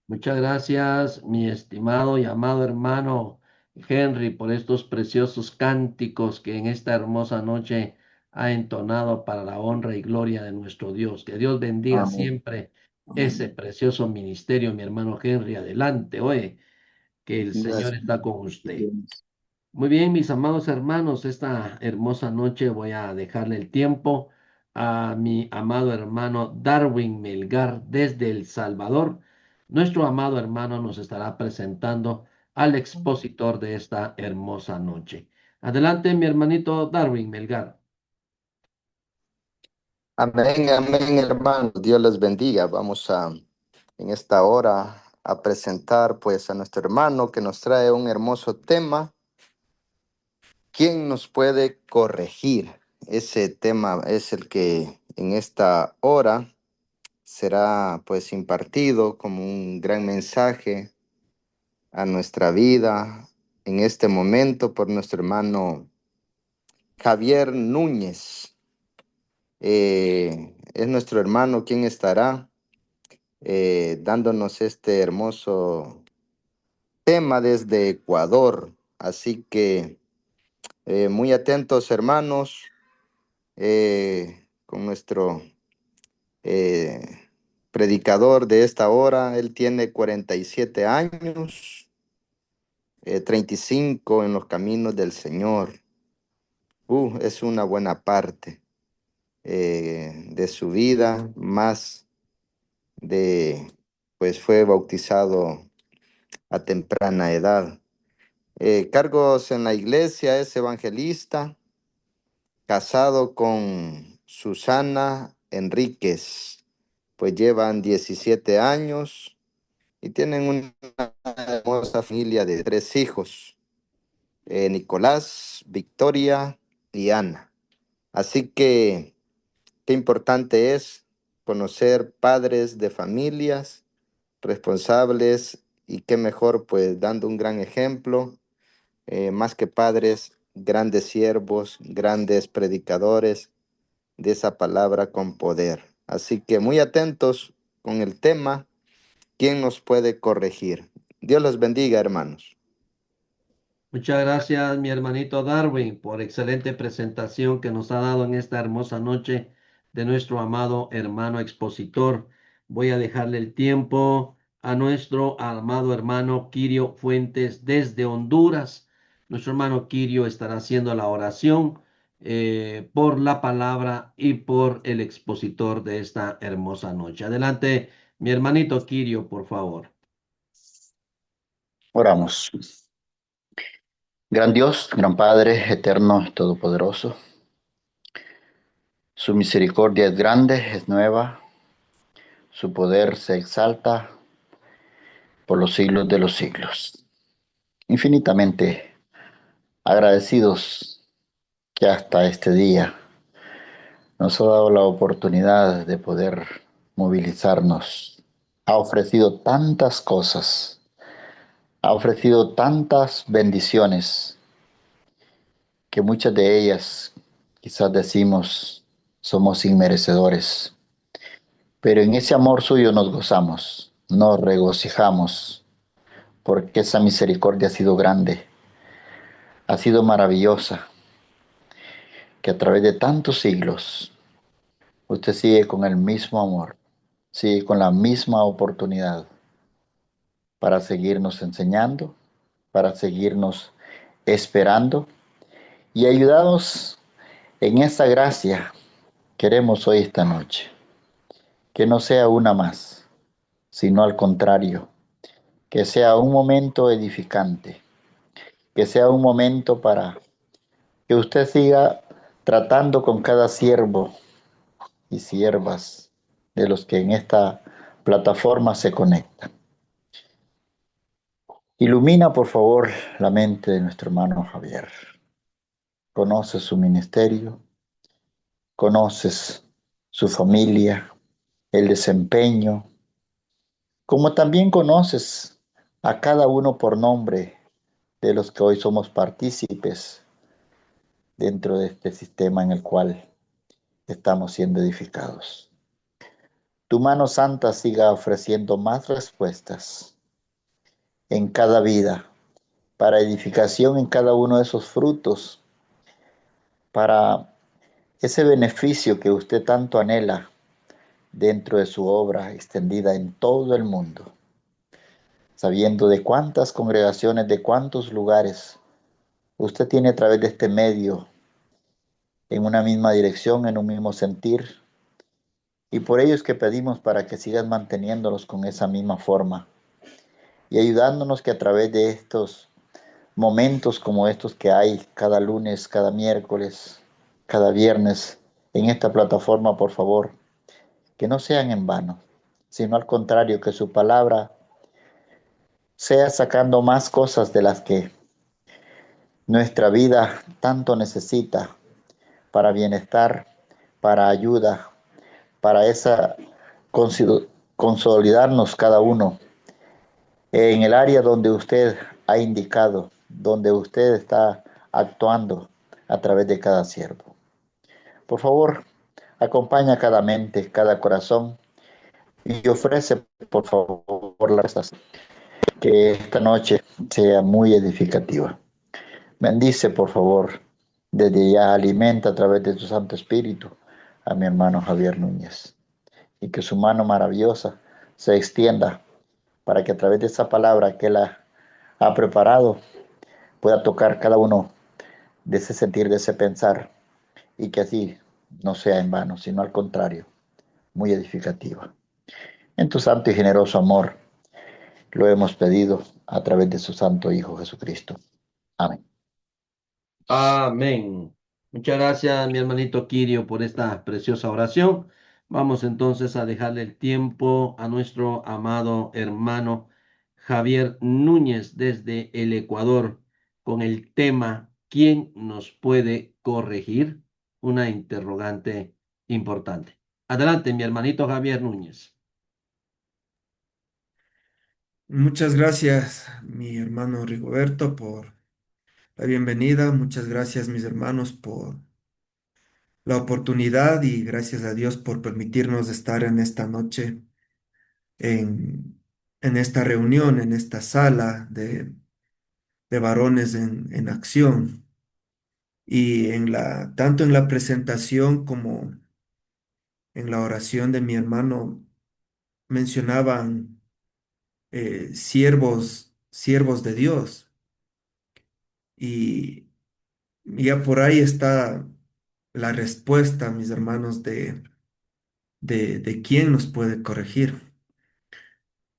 Muchas gracias, mi estimado y amado hermano Henry, por estos preciosos cánticos que en esta hermosa noche ha entonado para la honra y gloria de nuestro Dios. Que Dios bendiga Amén. siempre ese Amén. precioso ministerio, mi hermano Henry. Adelante, oye, que el Señor Gracias. está con usted. Muy bien, mis amados hermanos, esta hermosa noche voy a dejarle el tiempo a mi amado hermano Darwin Melgar desde El Salvador. Nuestro amado hermano nos estará presentando al expositor de esta hermosa noche. Adelante, mi hermanito Darwin Melgar. Amén, amén, hermanos. Dios les bendiga. Vamos en esta hora, a presentar pues a nuestro hermano que nos trae un hermoso tema. ¿Quién nos puede corregir? Ese tema es el que en esta hora será pues impartido como un gran mensaje a nuestra vida en este momento por nuestro hermano Javier Núñez. Es nuestro hermano quien estará dándonos este hermoso tema desde Ecuador. Así que muy atentos, hermanos, con nuestro eh, predicador de esta hora. Él tiene 47 años, 35 en los caminos del Señor. Es una buena parte de su vida, más de, pues fue bautizado a temprana edad. Cargos en la iglesia, es evangelista, casado con Susana Enríquez, pues llevan 17 años y tienen una hermosa familia de 3 hijos, Nicolás, Victoria y Ana. Así que qué importante es conocer padres de familias responsables y qué mejor pues dando un gran ejemplo, más que padres, grandes siervos, grandes predicadores de esa palabra con poder. Así que muy atentos con el tema, ¿quién nos puede corregir? Dios los bendiga, hermanos. Muchas gracias, mi hermanito Darwin, por excelente presentación que nos ha dado en esta hermosa noche de nuestro amado hermano expositor. Voy a dejarle el tiempo a nuestro amado hermano Kirio Fuentes desde Honduras. Nuestro hermano Kirio estará haciendo la oración por la palabra y por el expositor de esta hermosa noche. Adelante, mi hermanito Kirio, por favor. Oramos. Gran Dios, gran Padre, eterno, todopoderoso. Su misericordia es grande, es nueva. Su poder se exalta por los siglos de los siglos. Infinitamente agradecidos que hasta este día nos ha dado la oportunidad de poder movilizarnos. Ha ofrecido tantas cosas, ha ofrecido tantas bendiciones que muchas de ellas quizás decimos somos inmerecedores, pero en ese amor suyo nos gozamos, nos regocijamos, porque esa misericordia ha sido grande, ha sido maravillosa, que a través de tantos siglos usted sigue con el mismo amor, sigue con la misma oportunidad para seguirnos enseñando, para seguirnos esperando y ayudados en esa gracia. Queremos hoy esta noche que no sea una más, sino al contrario, que sea un momento edificante, que sea un momento para que usted siga tratando con cada siervo y siervas de los que en esta plataforma se conectan. Ilumina, por favor, la mente de nuestro hermano Javier. Conoces su ministerio, conoces su familia, el desempeño, como también conoces a cada uno por nombre de los que hoy somos partícipes dentro de este sistema en el cual estamos siendo edificados. tu mano santa siga ofreciendo más respuestas en cada vida, para edificación en cada uno de esos frutos, para ese beneficio que usted tanto anhela dentro de su obra extendida en todo el mundo, sabiendo de cuántas congregaciones, de cuántos lugares usted tiene a través de este medio en una misma dirección, en un mismo sentir, y por ello es que pedimos para que sigas manteniéndolos con esa misma forma y ayudándonos que a través de estos momentos como estos que hay cada lunes, cada miércoles, cada viernes en esta plataforma, por favor, que no sean en vano, sino al contrario, que su palabra sea sacando más cosas de las que nuestra vida tanto necesita para bienestar, para ayuda, para esa consolidarnos cada uno en el área donde usted ha indicado, donde usted está actuando a través de cada siervo. Por favor, acompaña cada mente, cada corazón y ofrece, por favor, las restas, que esta noche sea muy edificativa. Bendice, por favor, desde ya alimenta a través de tu Santo Espíritu a mi hermano Javier Núñez y que su mano maravillosa se extienda para que a través de esa palabra que él ha preparado pueda tocar cada uno de ese sentir, de ese pensar y que así no sea en vano, sino al contrario, muy edificativa. En tu santo y generoso amor lo hemos pedido a través de su santo Hijo Jesucristo. Amén. Amén. Muchas gracias, mi hermanito Kirio, por esta preciosa oración. Vamos entonces a dejarle el tiempo a nuestro amado hermano Javier Núñez desde el Ecuador con el tema ¿Quién nos puede corregir? Una interrogante importante. Adelante, mi hermanito Javier Núñez. Muchas gracias, mi hermano Rigoberto, por la bienvenida. Muchas gracias, mis hermanos, por la oportunidad y gracias a Dios por permitirnos estar en esta noche, en, en esta reunión, en esta sala de varones en acción. Y tanto en la presentación como en la oración de mi hermano mencionaban siervos de Dios. Y ya por ahí está la respuesta, mis hermanos, de quién nos puede corregir.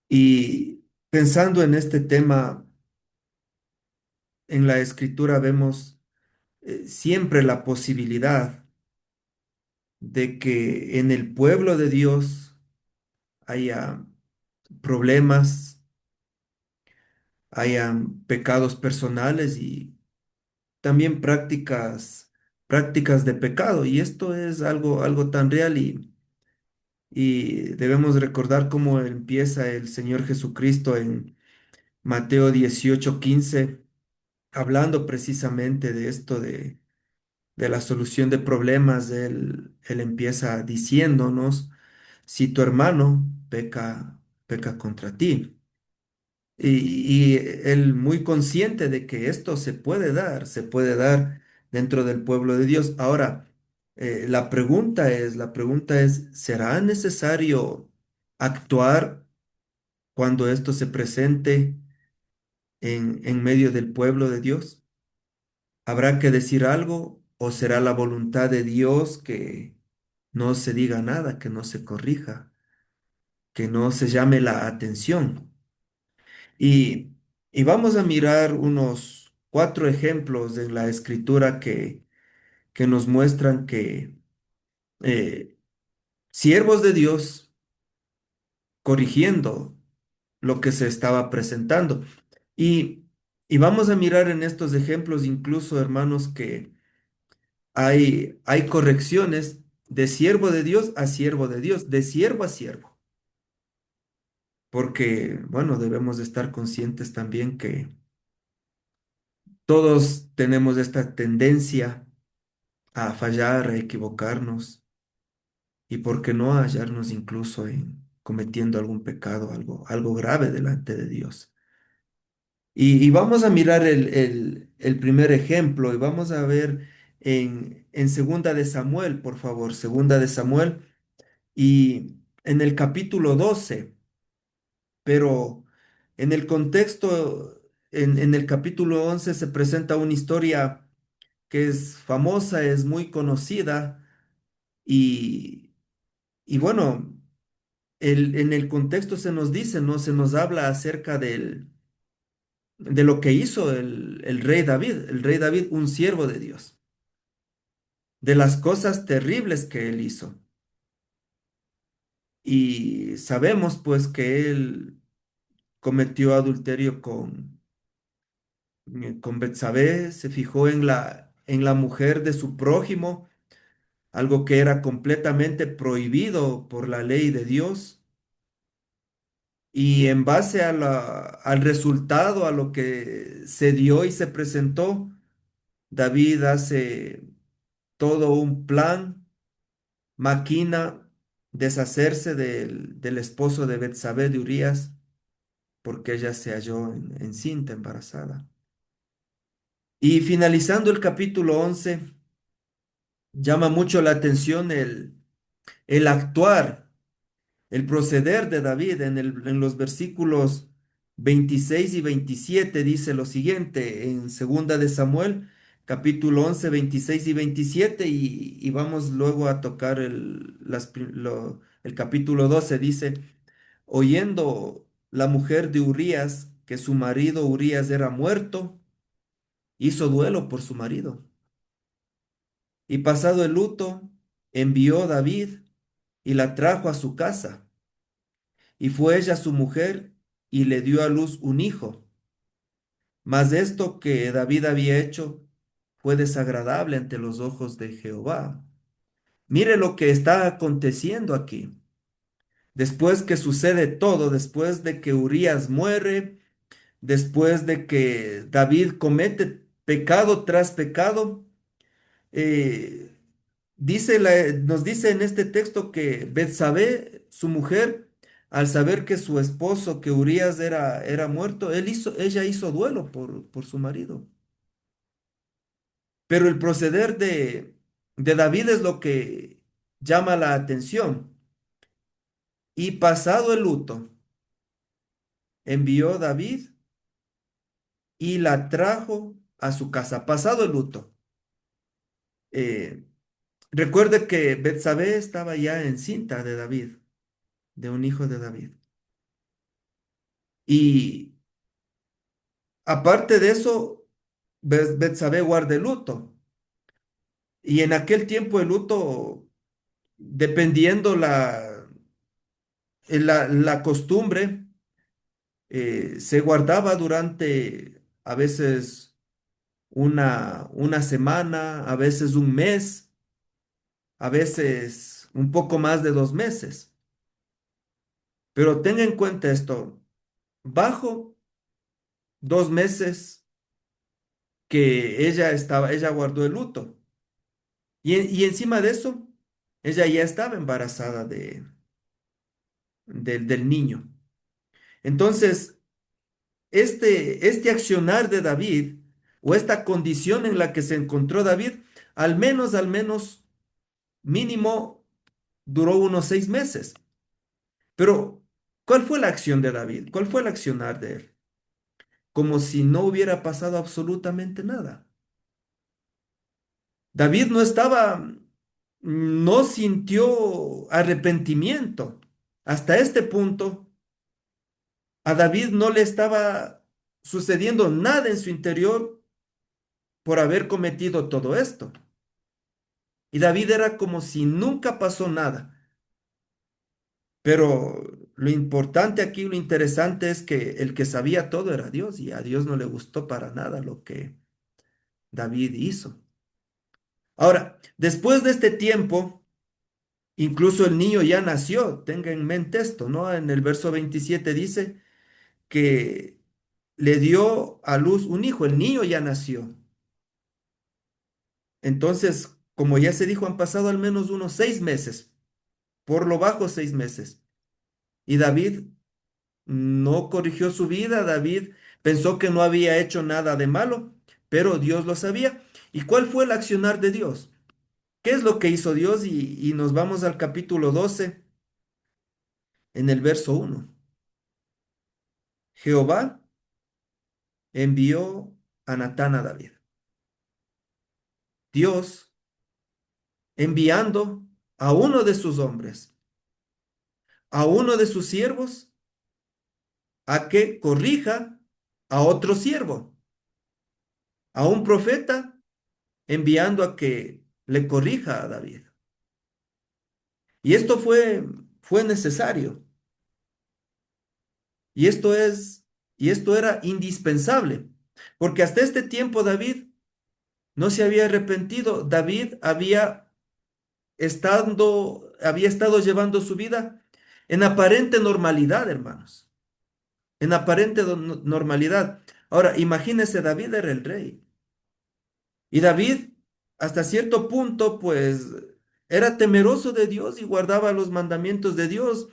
Y pensando en este tema, en la escritura vemos siempre la posibilidad de que en el pueblo de Dios haya problemas, hayan pecados personales y también prácticas de pecado. Y esto es algo tan real y debemos recordar cómo empieza el Señor Jesucristo en Mateo 18:15, hablando precisamente de esto de la solución de problemas. Él empieza diciéndonos, si tu hermano peca contra ti. Y él muy consciente de que esto se puede dar dentro del pueblo de Dios. Ahora, la pregunta es, ¿será necesario actuar cuando esto se presente en medio del pueblo de Dios? ¿Habrá que decir algo o será la voluntad de Dios que no se diga nada, que no se corrija, que no se llame la atención? Y, y vamos a mirar unos 4 ejemplos en la escritura que nos muestran que eh, siervos de Dios corrigiendo lo que se estaba presentando. Y, y vamos a mirar en estos ejemplos incluso, hermanos, que hay correcciones de siervo de Dios a siervo de Dios, de siervo a siervo. Porque, bueno, debemos de estar conscientes también que todos tenemos esta tendencia a fallar, a equivocarnos. y por qué no hallarnos incluso en cometiendo algún pecado, algo grave delante de Dios. Y vamos a mirar el primer ejemplo y vamos a ver en Segunda de Samuel, por favor, Segunda de Samuel y en el capítulo 12, pero en el contexto, en el capítulo 11 se presenta una historia que es famosa, es muy conocida y, y bueno, en el contexto se nos dice, ¿no? Se nos habla acerca de lo que hizo el rey David, un siervo de Dios, de las cosas terribles que él hizo. Y sabemos pues que él cometió adulterio con Betsabé, se fijó en la mujer de su prójimo, algo que era completamente prohibido por la ley de Dios. Y en base al resultado, a lo que se dio y se presentó, David hace todo un plan, maquina deshacerse del esposo de Betsabé de Urías, porque ella se halló encinta, embarazada. Y finalizando el capítulo 11, llama mucho la atención el actuar, el proceder de David en los versículos 26 y 27 dice lo siguiente en Segunda de Samuel, capítulo 11 26 y 27 y vamos luego a tocar el capítulo 12 dice, oyendo la mujer de Urías que su marido Urías era muerto, hizo duelo por su marido. Y pasado el luto, envió David y la trajo a su casa. Y fue ella su mujer y le dio a luz un hijo. Mas esto que David había hecho fue desagradable ante los ojos de Jehová. Mire lo que está aconteciendo aquí. Después que sucede todo, después de que Urías muere, después de que David comete pecado tras pecado, eh, nos dice en este texto que Betsabé, su mujer, al saber que su esposo, que Urías era muerto, ella hizo duelo por su marido. Pero el proceder de David es lo que llama la atención. Y pasado el luto, envió David y la trajo a su casa. Pasado el luto. Eh, recuerde que Betsabé estaba ya encinta de David, de un hijo de David. Y aparte de eso, Betsabé guarda el luto. Y en aquel tiempo el luto, dependiendo la costumbre, se guardaba durante a veces una semana, a veces un mes, a veces un poco más de 2 meses. Pero tenga en cuenta esto, bajo 2 meses que ella guardó el luto. Y encima de eso, ella ya estaba embarazada del niño. Entonces, este accionar de David o esta condición en la que se encontró David, al menos, mínimo, duró unos 6 meses. Pero, ¿cuál fue la acción de David? ¿Cuál fue el accionar de él? Como si no hubiera pasado absolutamente nada. David no sintió arrepentimiento. Hasta este punto, a David no le estaba sucediendo nada en su interior por haber cometido todo esto. Y David era como si nunca pasó nada. Pero lo importante aquí, lo interesante es que el que sabía todo era Dios y a Dios no le gustó para nada lo que David hizo. Ahora, después de este tiempo, incluso el niño ya nació. Tenga en mente esto, ¿no? En el verso 27 dice que le dio a luz un hijo, el niño ya nació. Entonces, como ya se dijo, han pasado al menos unos 6 meses. por lo bajo 6 meses. Y David no corrigió su vida, David pensó que no había hecho nada de malo, pero Dios lo sabía. ¿Y cuál fue el accionar de Dios? ¿Qué es lo que hizo Dios? Y nos vamos al capítulo 12 en el verso 1. Jehová envió a Natán a David. Dios enviando a uno de sus hombres, a uno de sus siervos, a que corrija a otro siervo, a un profeta, enviando a que le corrija a David. Y esto fue necesario. Y esto es, y esto era indispensable, porque hasta este tiempo David no se había arrepentido. David había estado llevando su vida en aparente normalidad, hermanos, en aparente normalidad. Ahora, imagínese, David era el rey. Y David, hasta cierto punto, pues, era temeroso de Dios y guardaba los mandamientos de Dios.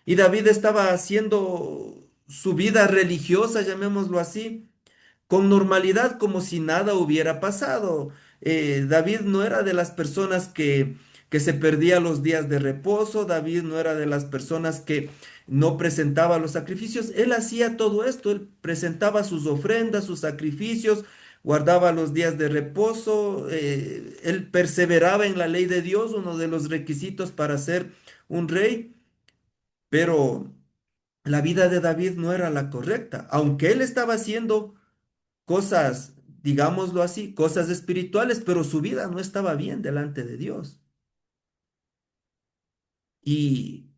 Y David estaba haciendo su vida religiosa, llamémoslo así, con normalidad, como si nada hubiera pasado. David no era de las personas que se perdía los días de reposo, David no era de las personas que no presentaba los sacrificios, él hacía todo esto, él presentaba sus ofrendas, sus sacrificios, guardaba los días de reposo, él perseveraba en la ley de Dios, uno de los requisitos para ser un rey, pero la vida de David no era la correcta, aunque él estaba haciendo cosas, digámoslo así, cosas espirituales, pero su vida no estaba bien delante de Dios. Y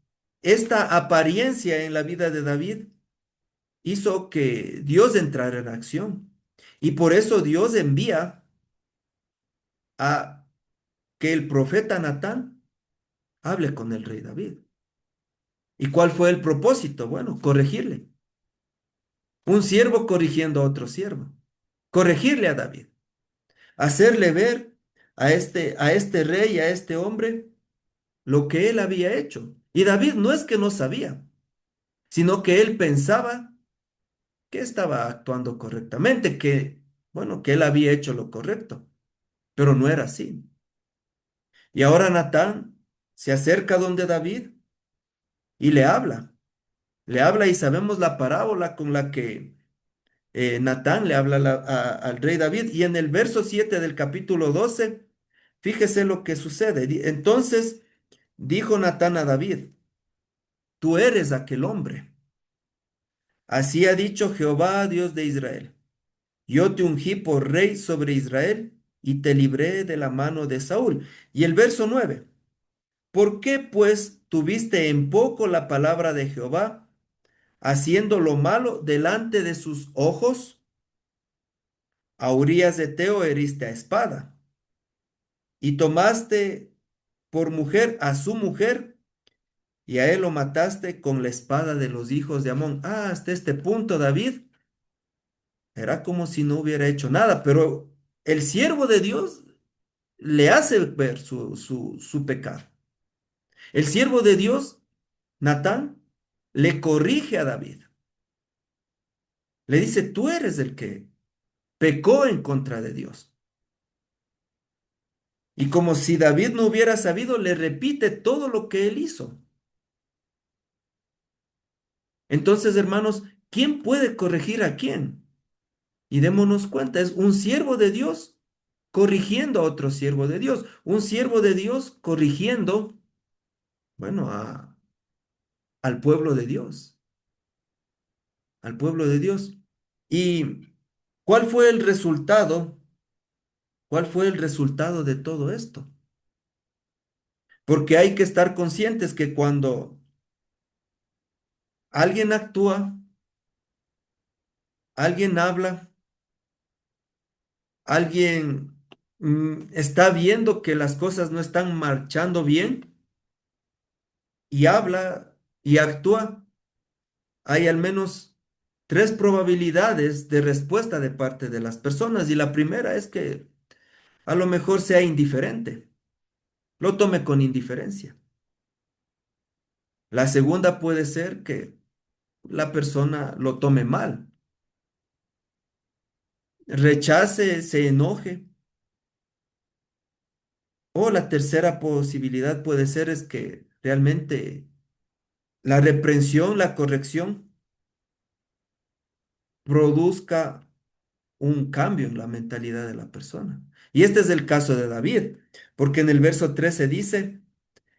esta apariencia en la vida de David hizo que Dios entrara en acción. Y por eso Dios envía a que el profeta Natán hable con el rey David. ¿Y cuál fue el propósito? Bueno, corregirle. Un siervo corrigiendo a otro siervo. Corregirle a David. Hacerle ver a este rey, a este hombre, lo que él había hecho. Y David no es que no sabía, sino que él pensaba que estaba actuando correctamente, bueno, que él había hecho lo correcto, pero no era así. Y ahora Natán se acerca donde David y le habla y sabemos la parábola con la que Natán le habla al rey David. Y en el verso 7 del capítulo 12, fíjese lo que sucede. Entonces dijo Natán a David, tú eres aquel hombre. Así ha dicho Jehová, Dios de Israel. Yo te ungí por rey sobre Israel y te libré de la mano de Saúl. Y el verso 9. ¿Por qué pues tuviste en poco la palabra de Jehová, haciendo lo malo delante de sus ojos? A Urías de Teo heriste a espada y tomaste por mujer a su mujer y a él lo mataste con la espada de los hijos de Amón. Hasta este punto, David era como si no hubiera hecho nada, pero el siervo de Dios le hace ver su pecado. El siervo de Dios, Natán, le corrige a David. Le dice, tú eres el que pecó en contra de Dios. Y como si David no hubiera sabido, le repite todo lo que él hizo. Entonces, hermanos, ¿quién puede corregir a quién? Y démonos cuenta, es un siervo de Dios corrigiendo a otro siervo de Dios. Un siervo de Dios corrigiendo, bueno, al pueblo de Dios. Al pueblo de Dios. ¿Y cuál fue el resultado? ¿Cuál fue el resultado de todo esto? Porque hay que estar conscientes que cuando alguien actúa, alguien habla, alguien está viendo que las cosas no están marchando bien y habla y actúa, hay al menos tres probabilidades de respuesta de parte de las personas. Y la primera es que a lo mejor sea indiferente, lo tome con indiferencia. La segunda puede ser que la persona lo tome mal, rechace, se enoje. O la tercera posibilidad puede ser es que realmente la reprensión, la corrección produzca un cambio en la mentalidad de la persona. Y este es el caso de David, porque en el verso 13 dice,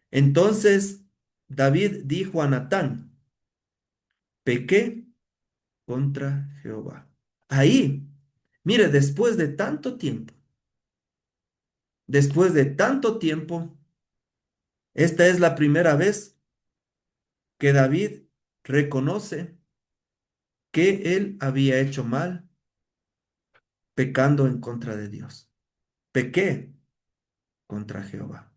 entonces David dijo a Natán, pequé contra Jehová. Ahí, mire, después de tanto tiempo, esta es la primera vez que David reconoce que él había hecho mal pecando en contra de Dios. Pequé contra Jehová.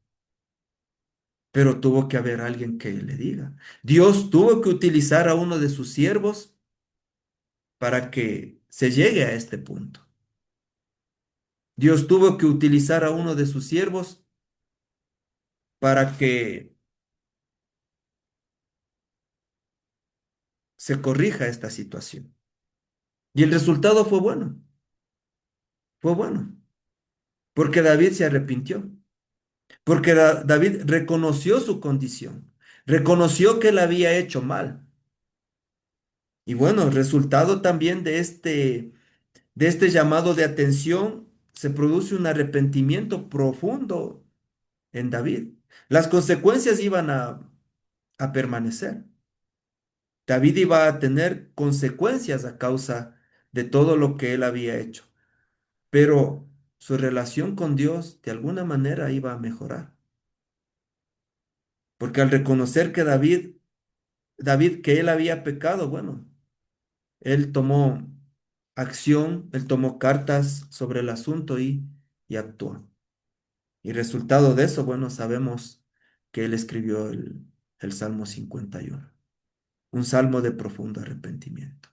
Pero tuvo que haber alguien que le diga. Dios tuvo que utilizar a uno de sus siervos para que se llegue a este punto. Dios tuvo que utilizar a uno de sus siervos para que se corrija esta situación. Y el resultado fue bueno, porque David se arrepintió, porque David reconoció su condición, reconoció que él había hecho mal. Y bueno, resultado también de este llamado de atención, se produce un arrepentimiento profundo en David. Las consecuencias iban a permanecer. David iba a tener consecuencias a causa de todo lo que él había hecho, pero su relación con Dios de alguna manera iba a mejorar, porque al reconocer que David, que él había pecado, bueno, él tomó acción, él tomó cartas sobre el asunto y actuó. Y resultado de eso, bueno, sabemos que él escribió el Salmo 51, un salmo de profundo arrepentimiento.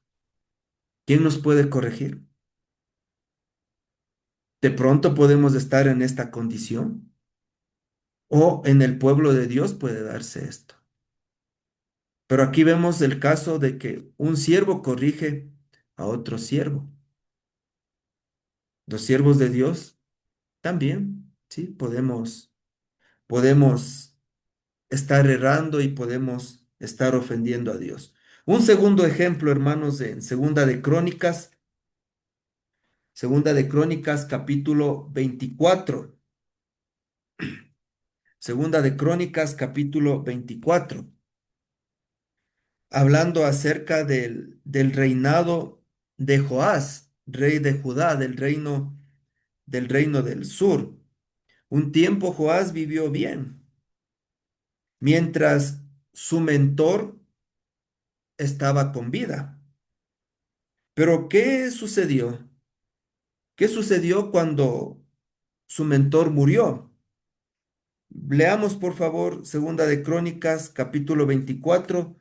¿Quién nos puede corregir? De pronto podemos estar en esta condición o en el pueblo de Dios puede darse esto. Pero aquí vemos el caso de que un siervo corrige a otro siervo. Los siervos de Dios también, ¿sí? Podemos estar errando y podemos estar ofendiendo a Dios. Un segundo ejemplo, hermanos, en Segunda de Crónicas, capítulo 24. Segunda de Crónicas, capítulo 24, hablando acerca del reinado de Joás, rey de Judá, del reino del sur. Un tiempo Joás vivió bien, mientras su mentor estaba con vida. Pero ¿qué sucedió? ¿Qué sucedió cuando su mentor murió? Leamos por favor Segunda de Crónicas, capítulo 24,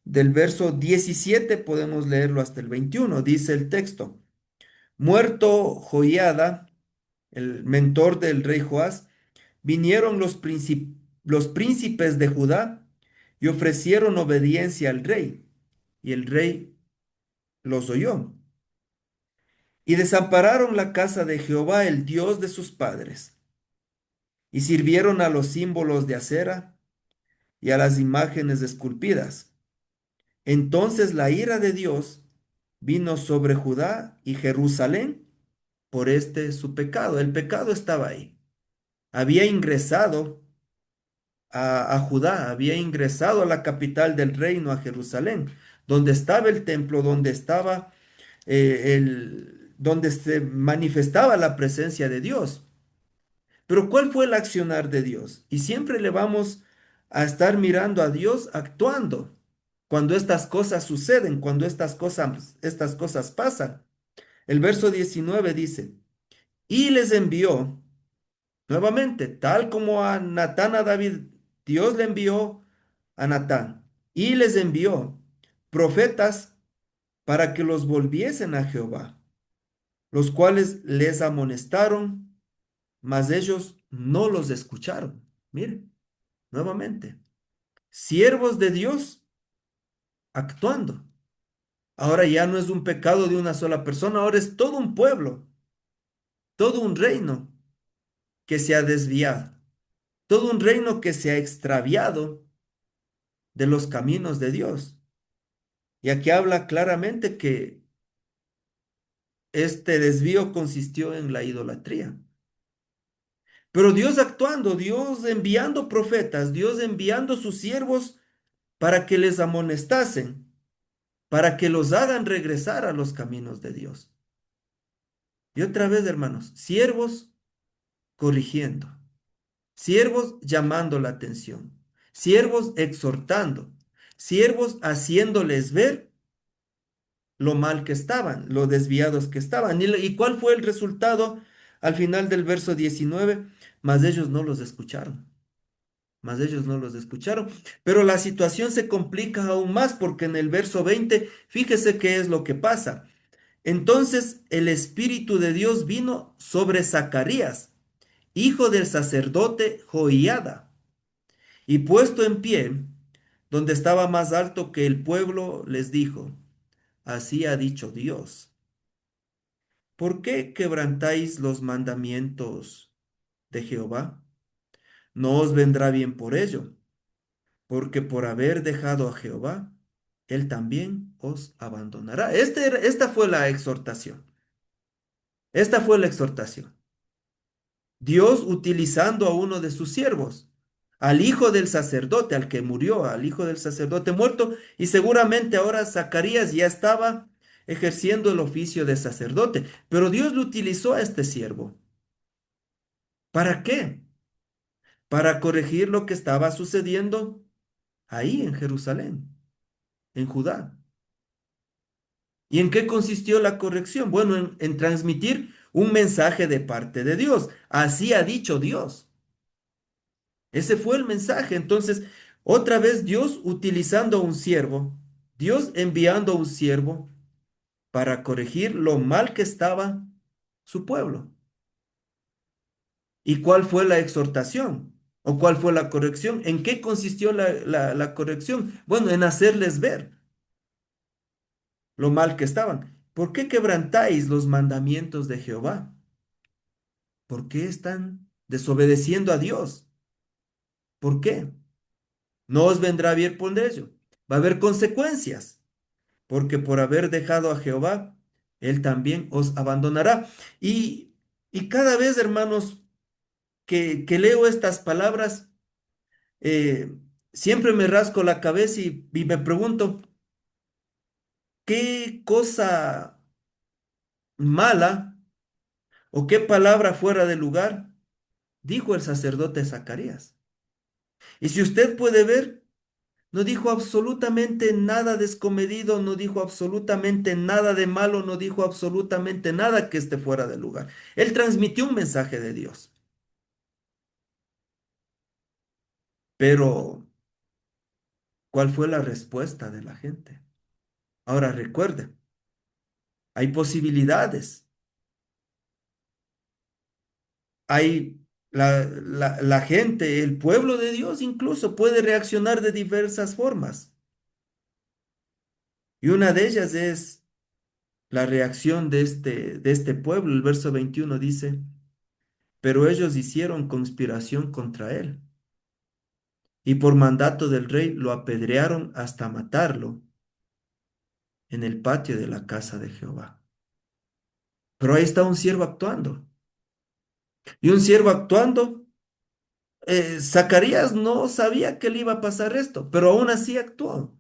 del verso 17 podemos leerlo hasta el 21. Dice el texto: Muerto Joiada, el mentor del rey Joás, vinieron los príncipes de Judá y ofrecieron obediencia al rey, y el rey los oyó. Y desampararon la casa de Jehová, el Dios de sus padres, y sirvieron a los símbolos de acera y a las imágenes esculpidas. Entonces la ira de Dios vino sobre Judá y Jerusalén por este su pecado. El pecado estaba ahí. Había ingresado a Judá, había ingresado a la capital del reino, a Jerusalén, donde estaba el templo, donde estaba donde se manifestaba la presencia de Dios. Pero ¿cuál fue el accionar de Dios? Y siempre le vamos a estar mirando a Dios actuando cuando estas cosas suceden, cuando estas cosas pasan. El verso 19 dice, y les envió nuevamente, tal como a Natán a David, Dios le envió a Natán y les envió profetas para que los volviesen a Jehová, los cuales les amonestaron, mas ellos no los escucharon. Miren, nuevamente, siervos de Dios actuando. Ahora ya no es un pecado de una sola persona, ahora es todo un pueblo, todo un reino que se ha desviado, todo un reino que se ha extraviado de los caminos de Dios. Y aquí habla claramente que este desvío consistió en la idolatría. Pero Dios actuando, Dios enviando profetas, Dios enviando sus siervos para que les amonestasen, para que los hagan regresar a los caminos de Dios. Y otra vez, hermanos, siervos corrigiendo, siervos llamando la atención, siervos exhortando, siervos haciéndoles ver lo mal que estaban, lo desviados que estaban. ¿Y cuál fue el resultado al final del verso 19? Mas ellos no los escucharon. Mas ellos no los escucharon. Pero la situación se complica aún más porque en el verso 20, fíjese qué es lo que pasa. Entonces el Espíritu de Dios vino sobre Zacarías, hijo del sacerdote Joiada, y puesto en pie, donde estaba más alto que el pueblo, les dijo, así ha dicho Dios. ¿Por qué quebrantáis los mandamientos de Jehová? No os vendrá bien por ello, porque por haber dejado a Jehová, él también os abandonará. Esta fue la exhortación. Esta fue la exhortación. Dios utilizando a uno de sus siervos, al hijo del sacerdote, al que murió, al hijo del sacerdote muerto, y seguramente ahora Zacarías ya estaba ejerciendo el oficio de sacerdote, pero Dios lo utilizó a este siervo. ¿Para qué? Para corregir lo que estaba sucediendo ahí en Jerusalén, en Judá. ¿Y en qué consistió la corrección? Bueno, en transmitir un mensaje de parte de Dios. Así ha dicho Dios. Ese fue el mensaje. Entonces, otra vez Dios utilizando a un siervo, Dios enviando a un siervo para corregir lo mal que estaba su pueblo. ¿Y cuál fue la exhortación? ¿O cuál fue la corrección? ¿En qué consistió la corrección? Bueno, en hacerles ver lo mal que estaban. ¿Por qué quebrantáis los mandamientos de Jehová? ¿Por qué están desobedeciendo a Dios? ¿Por qué? No os vendrá bien por ello. Va a haber consecuencias, porque por haber dejado a Jehová, Él también os abandonará. Y cada vez, hermanos, que leo estas palabras, siempre me rasco la cabeza y me pregunto, ¿qué cosa mala o qué palabra fuera de lugar dijo el sacerdote Zacarías? Y si usted puede ver, no dijo absolutamente nada descomedido, no dijo absolutamente nada de malo, no dijo absolutamente nada que esté fuera de lugar. Él transmitió un mensaje de Dios. Pero, ¿cuál fue la respuesta de la gente? Ahora recuerde, hay posibilidades. Hay la gente, el pueblo de Dios incluso puede reaccionar de diversas formas. Y una de ellas es la reacción de este pueblo. El verso 21 dice, pero ellos hicieron conspiración contra él, y por mandato del rey lo apedrearon hasta matarlo en el patio de la casa de Jehová. Pero ahí está un siervo actuando. Y un siervo actuando, Zacarías no sabía que le iba a pasar esto, pero aún así actuó.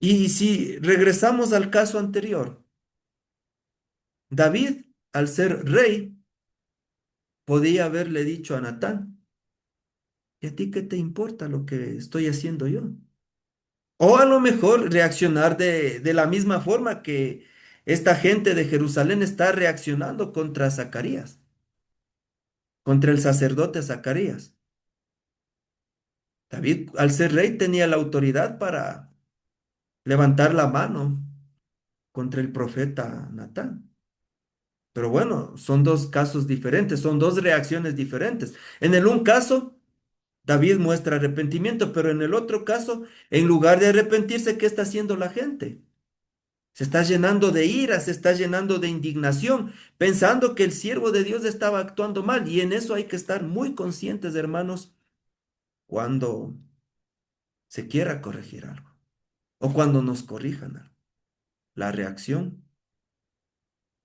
Y si regresamos al caso anterior, David, al ser rey, podía haberle dicho a Natán, ¿y a ti qué te importa lo que estoy haciendo yo? O a lo mejor reaccionar de la misma forma que esta gente de Jerusalén está reaccionando contra Zacarías, contra el sacerdote Zacarías. David, al ser rey, tenía la autoridad para levantar la mano contra el profeta Natán. Pero bueno, son dos casos diferentes, son dos reacciones diferentes. En el un caso, David muestra arrepentimiento, pero en el otro caso, en lugar de arrepentirse, ¿qué está haciendo la gente? Se está llenando de ira, se está llenando de indignación, pensando que el siervo de Dios estaba actuando mal. Y en eso hay que estar muy conscientes, hermanos, cuando se quiera corregir algo o cuando nos corrijan algo. La reacción.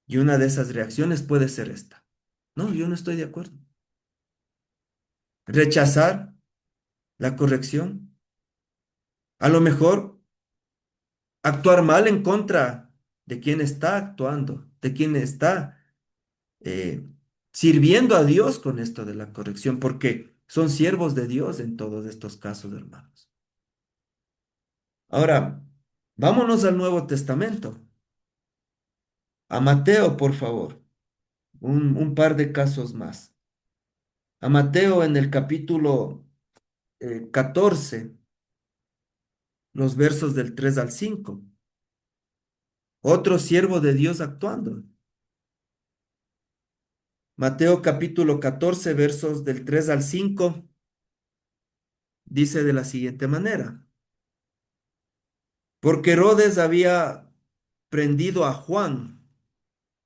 Y una de esas reacciones puede ser esta. No, yo no estoy de acuerdo. Rechazar la corrección. A lo mejor actuar mal en contra de quien está actuando, de quien está eh, sirviendo a Dios con esto de la corrección, porque son siervos de Dios en todos estos casos, hermanos. Ahora, vámonos al Nuevo Testamento. A Mateo, por favor, un par de casos más. A Mateo en el capítulo 14, los versos del 3 al 5. Otro siervo de Dios actuando. Mateo capítulo 14, versos del 3 al 5, dice de la siguiente manera. Porque Herodes había prendido a Juan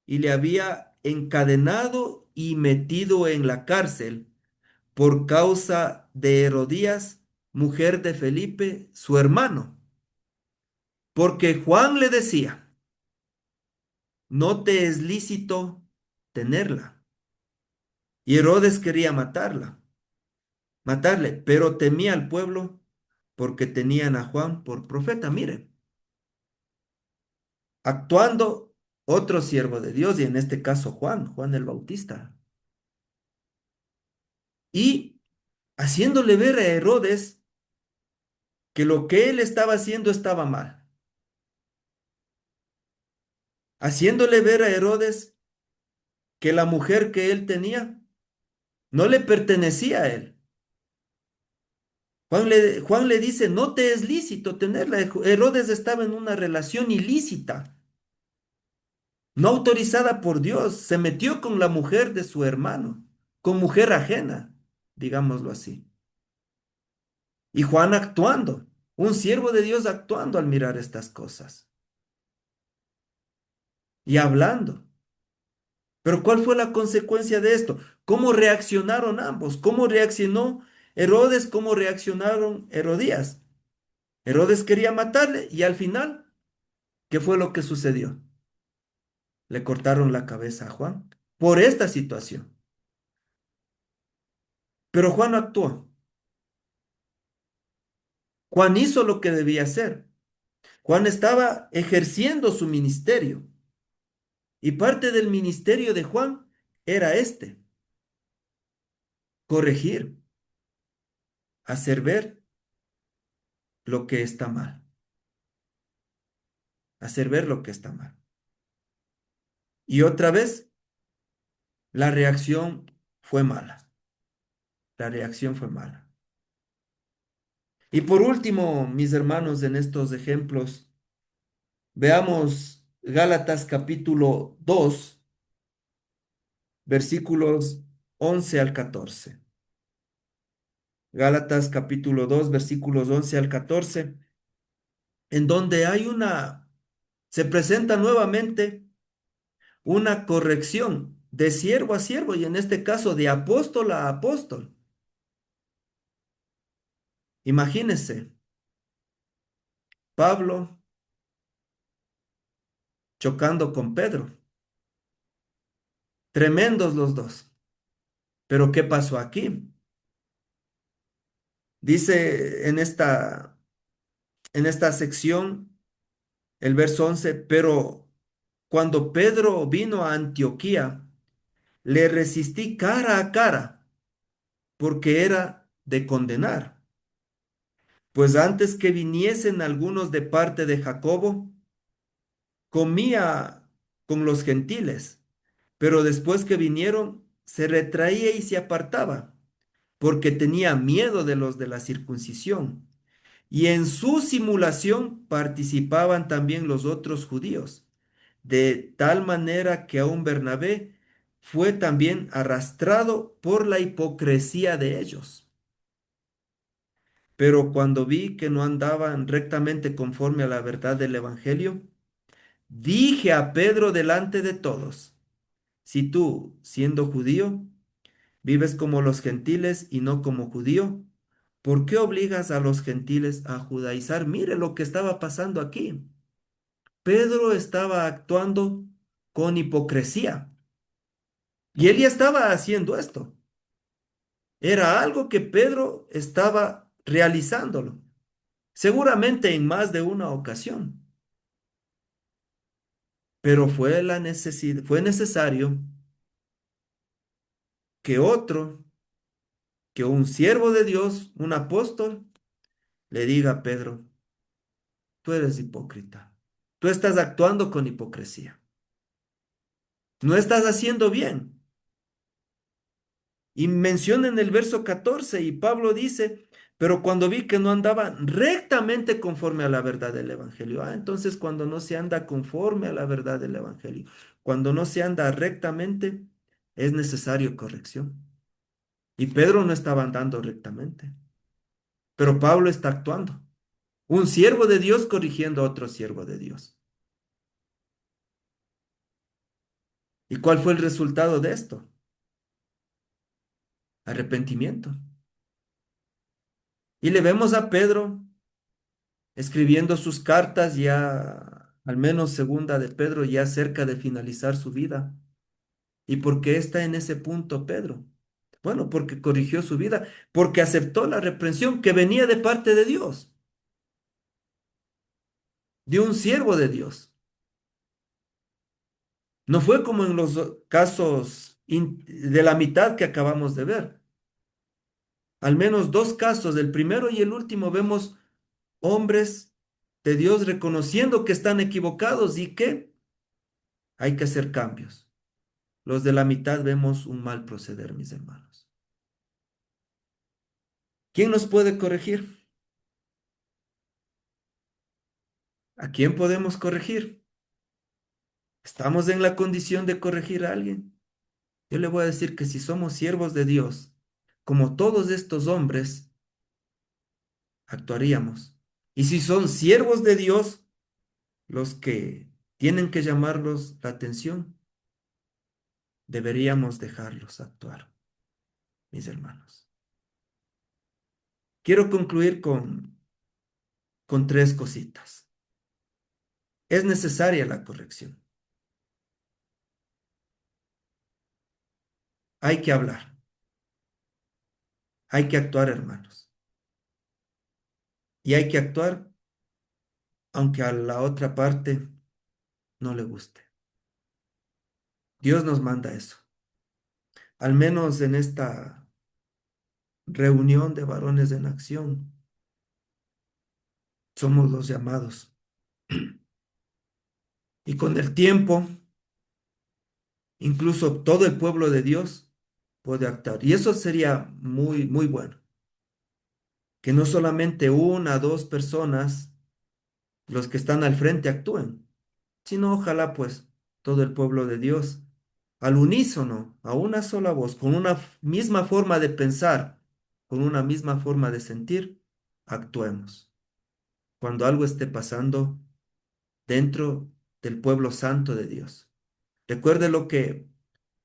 y le había encadenado y metido en la cárcel por causa de Herodías, mujer de Felipe, su hermano. Porque Juan le decía, no te es lícito tenerla. Y Herodes quería matarle, pero temía al pueblo porque tenían a Juan por profeta. Miren, actuando otro siervo de Dios, y en este caso Juan el Bautista, y haciéndole ver a Herodes que lo que él estaba haciendo estaba mal, haciéndole ver a Herodes que la mujer que él tenía no le pertenecía a él. Juan le dice, no te es lícito tenerla. Herodes estaba en una relación ilícita, no autorizada por Dios. Se metió con la mujer de su hermano, con mujer ajena, digámoslo así. Y Juan actuando, un siervo de Dios actuando al mirar estas cosas y hablando. Pero ¿cuál fue la consecuencia de esto? ¿Cómo reaccionaron ambos? ¿Cómo reaccionó Herodes? ¿Cómo reaccionaron Herodías? Herodes quería matarle y al final, ¿qué fue lo que sucedió? Le cortaron la cabeza a Juan por esta situación. Pero Juan actuó. Juan hizo lo que debía hacer. Juan estaba ejerciendo su ministerio. Y parte del ministerio de Juan era este: corregir, hacer ver lo que está mal, hacer ver lo que está mal. Y otra vez, la reacción fue mala. La reacción fue mala. Y por último, mis hermanos, en estos ejemplos, veamos Gálatas capítulo 2, versículos 11 al 14. Gálatas capítulo 2, versículos 11 al 14, en donde se presenta nuevamente una corrección de siervo a siervo y en este caso de apóstol a apóstol. Imagínense, Pablo chocando con Pedro. Tremendos los dos. Pero ¿qué pasó aquí? Dice en esta sección, el verso 11, pero cuando Pedro vino a Antioquía, le resistí cara a cara, porque era de condenar. Pues antes que viniesen algunos de parte de Jacobo, comía con los gentiles, pero después que vinieron, se retraía y se apartaba, porque tenía miedo de los de la circuncisión. Y en su simulación participaban también los otros judíos, de tal manera que aún Bernabé fue también arrastrado por la hipocresía de ellos. Pero cuando vi que no andaban rectamente conforme a la verdad del Evangelio, dije a Pedro delante de todos, si tú, siendo judío, vives como los gentiles y no como judío, ¿por qué obligas a los gentiles a judaizar? Mire lo que estaba pasando aquí. Pedro estaba actuando con hipocresía y él ya estaba haciendo esto. Era algo que Pedro estaba realizándolo, seguramente en más de una ocasión, pero fue necesario que otro, que un siervo de Dios, un apóstol, le diga a Pedro, tú eres hipócrita, tú estás actuando con hipocresía, no estás haciendo bien. Y menciona en el verso 14, y Pablo dice, pero cuando vi que no andaban rectamente conforme a la verdad del Evangelio. Entonces cuando no se anda conforme a la verdad del Evangelio, cuando no se anda rectamente, es necesario corrección. Y Pedro no estaba andando rectamente, pero Pablo está actuando. Un siervo de Dios corrigiendo a otro siervo de Dios. ¿Y cuál fue el resultado de esto? Arrepentimiento. Y le vemos a Pedro escribiendo sus cartas ya, al menos segunda de Pedro, ya cerca de finalizar su vida. ¿Y por qué está en ese punto Pedro? Bueno, porque corrigió su vida, porque aceptó la reprensión que venía de parte de Dios, de un siervo de Dios. No fue como en los casos de la mitad que acabamos de ver. Al menos dos casos, el primero y el último, vemos hombres de Dios reconociendo que están equivocados y que hay que hacer cambios. Los de la mitad vemos un mal proceder, mis hermanos. ¿Quién nos puede corregir? ¿A quién podemos corregir? ¿Estamos en la condición de corregir a alguien? Yo le voy a decir que si somos siervos de Dios, como todos estos hombres, actuaríamos. Y si son siervos de Dios, los que tienen que llamarlos la atención, deberíamos dejarlos actuar, mis hermanos. Quiero concluir con tres cositas. Es necesaria la corrección. Hay que hablar. Hay que actuar, hermanos. Y hay que actuar aunque a la otra parte no le guste. Dios nos manda eso. Al menos en esta reunión de varones en acción, somos los llamados. Y con el tiempo, incluso todo el pueblo de Dios puede actuar. Y eso sería muy, muy bueno. Que no solamente una, dos personas, los que están al frente actúen, sino ojalá pues todo el pueblo de Dios, al unísono, a una sola voz, con una misma forma de pensar, con una misma forma de sentir, actuemos. Cuando algo esté pasando dentro del pueblo santo de Dios. Recuerde lo que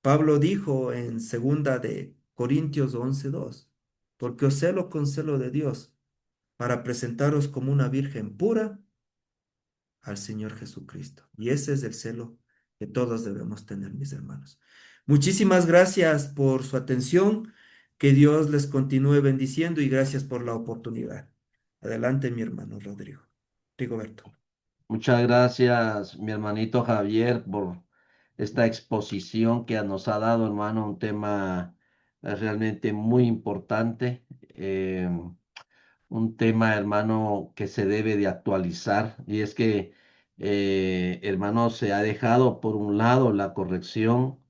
Pablo dijo en segunda de Corintios 11:2, porque os celo con celo de Dios, para presentaros como una virgen pura al Señor Jesucristo. Y ese es el celo que todos debemos tener, mis hermanos. Muchísimas gracias por su atención. Que Dios les continúe bendiciendo y gracias por la oportunidad. Adelante, mi hermano Rodrigo. Rigoberto. Muchas gracias, mi hermanito Javier, por esta exposición que nos ha dado, hermano, un tema realmente muy importante, un tema, hermano, que se debe de actualizar. Y es que, hermano, se ha dejado por un lado la corrección,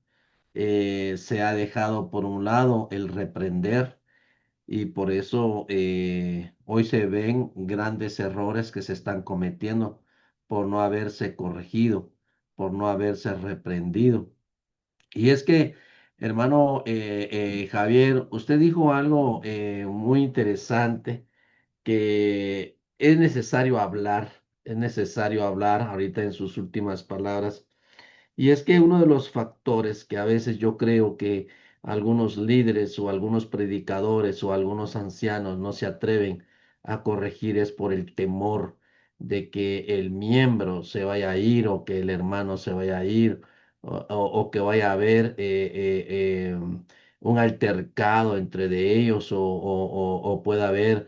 se ha dejado por un lado el reprender y por eso hoy se ven grandes errores que se están cometiendo por no haberse corregido, por no haberse reprendido. Y es que, hermano Javier, usted dijo algo muy interesante que es necesario hablar ahorita en sus últimas palabras. Y es que uno de los factores que a veces yo creo que algunos líderes o algunos predicadores o algunos ancianos no se atreven a corregir es por el temor de que el miembro se vaya a ir o que el hermano se vaya a ir o que vaya a haber un altercado entre de ellos o pueda haber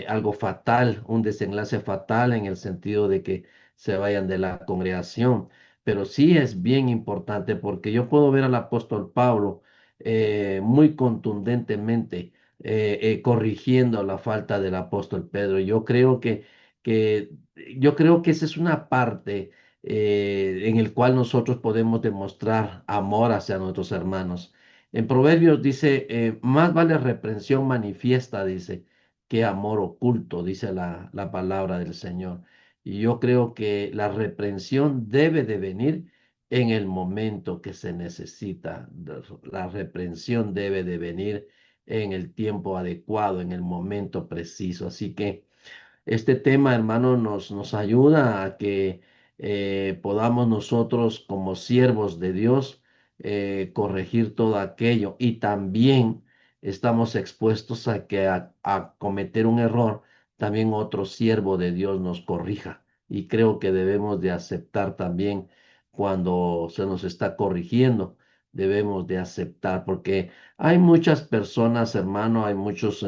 algo fatal, un desenlace fatal en el sentido de que se vayan de la congregación. Pero sí es bien importante porque yo puedo ver al apóstol Pablo muy contundentemente corrigiendo la falta del apóstol Pedro. Que, yo creo que esa es una parte en el cual nosotros podemos demostrar amor hacia nuestros hermanos. En Proverbios dice, más vale reprensión manifiesta, dice, que amor oculto, dice la palabra del Señor. Y yo creo que la reprensión debe de venir en el momento que se necesita. La reprensión debe de venir en el tiempo adecuado, en el momento preciso. Así que este tema, hermano, nos ayuda a que podamos nosotros como siervos de Dios corregir todo aquello y también estamos expuestos a que a cometer un error, también otro siervo de Dios nos corrija. Y creo que debemos de aceptar también cuando se nos está corrigiendo, debemos de aceptar, porque hay muchas personas, hermano, hay muchos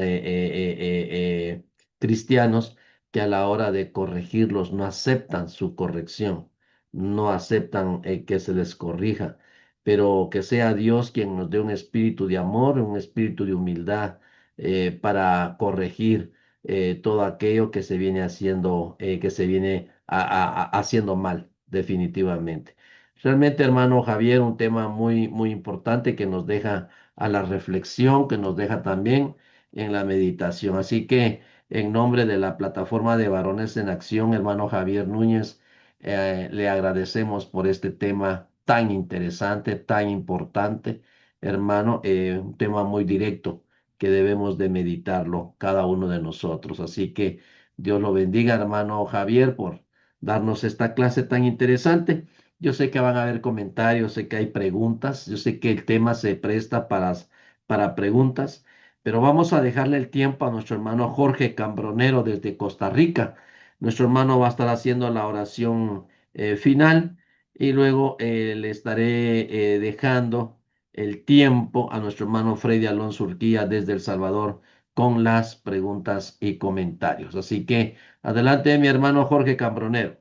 cristianos que a la hora de corregirlos no aceptan su corrección, no aceptan que se les corrija, pero que sea Dios quien nos dé un espíritu de amor, un espíritu de humildad para corregir todo aquello que se viene haciendo, que se viene haciendo mal, definitivamente. Realmente, hermano Javier, un tema muy, muy importante que nos deja a la reflexión, que nos deja también en la meditación. Así que en nombre de la plataforma de Varones en Acción, hermano Javier Núñez, le agradecemos por este tema tan interesante, tan importante, hermano, un tema muy directo que debemos de meditarlo cada uno de nosotros. Así que Dios lo bendiga, hermano Javier, por darnos esta clase tan interesante. Yo sé que van a haber comentarios, sé que hay preguntas, yo sé que el tema se presta para preguntas. Pero vamos a dejarle el tiempo a nuestro hermano Jorge Cambronero desde Costa Rica. Nuestro hermano va a estar haciendo la oración final y luego le estaré dejando el tiempo a nuestro hermano Freddy Alonso Urquía desde El Salvador con las preguntas y comentarios. Así que adelante, mi hermano Jorge Cambronero.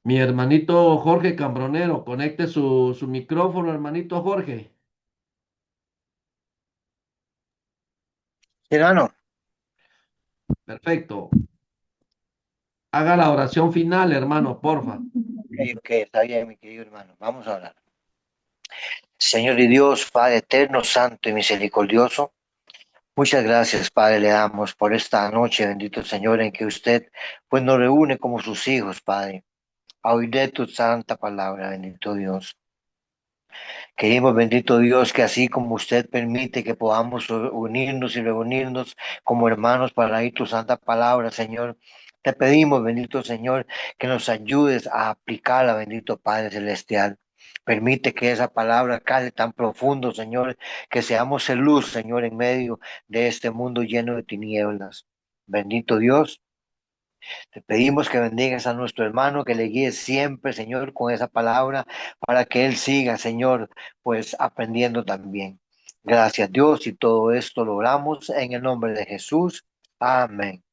Mi hermanito Jorge Cambronero, conecte su micrófono, hermanito Jorge. Hermano, Perfecto. Haga la oración final, hermano, porfa. ok, está bien, mi querido hermano. Vamos a hablar. Señor y Dios, Padre eterno, santo y misericordioso, muchas gracias, Padre, le damos por esta noche, bendito Señor, en que usted pues nos reúne como sus hijos, Padre, a oír de tu santa palabra, bendito Dios. Queremos, bendito Dios, que así como usted permite que podamos unirnos y reunirnos como hermanos para oír tu santa palabra, Señor, te pedimos, bendito Señor, que nos ayudes a aplicarla, bendito Padre Celestial. Permite que esa palabra cale tan profundo, Señor, que seamos luz, Señor, en medio de este mundo lleno de tinieblas. Bendito Dios. Te pedimos que bendigas a nuestro hermano, que le guíes siempre, Señor, con esa palabra, para que él siga, Señor, pues aprendiendo también. Gracias, Dios, y todo esto lo oramos en el nombre de Jesús. Amén.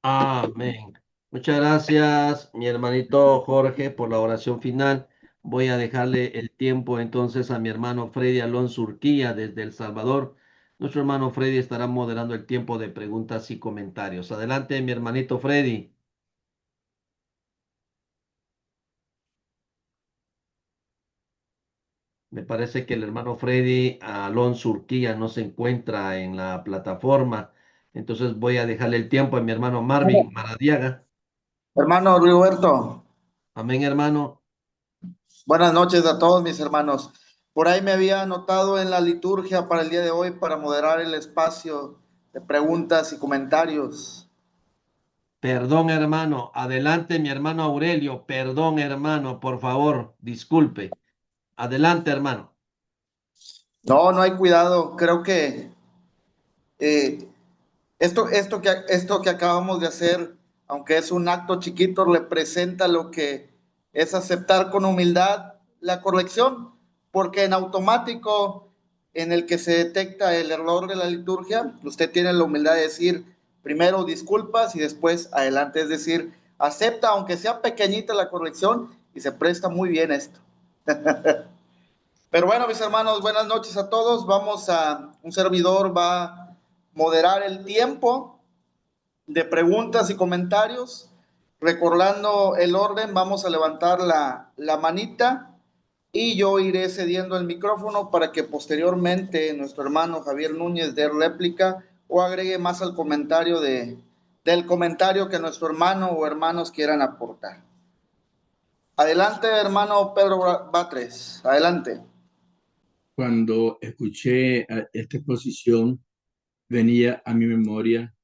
Amén. Muchas gracias, mi hermanito Jorge, por la oración final. Voy a dejarle el tiempo entonces a mi hermano Freddy Alonso Urquía desde El Salvador. Nuestro hermano Freddy estará moderando el tiempo de preguntas y comentarios. Adelante, mi hermanito Freddy. Me parece que el hermano Freddy Alonso Urquía no se encuentra en la plataforma. Entonces voy a dejarle el tiempo a mi hermano Marvin Maradiaga. Hermano Rigoberto, Amén, hermano. Buenas noches a todos mis hermanos. Por ahí me había anotado en la liturgia para el día de hoy para moderar el espacio de preguntas y comentarios. Perdón, hermano. Adelante, mi hermano Aurelio. Perdón, hermano, por favor, disculpe. Adelante, hermano. No, no hay cuidado. Creo que eh, esto que acabamos de hacer, aunque es un acto chiquito, representa lo que es aceptar con humildad la corrección, porque en automático, en el que se detecta el error de la liturgia, usted tiene la humildad de decir primero disculpas y después adelante, es decir, acepta, aunque sea pequeñita la corrección, y se presta muy bien esto. Pero bueno, mis hermanos, buenas noches a todos. Un servidor va a moderar el tiempo de preguntas y comentarios. Recordando el orden, vamos a levantar la manita y yo iré cediendo el micrófono para que posteriormente nuestro hermano Javier Núñez dé réplica o agregue más al comentario del comentario que nuestro hermano o hermanos quieran aportar. Adelante, hermano Pedro Batres. Adelante. Cuando escuché esta exposición, venía a mi memoria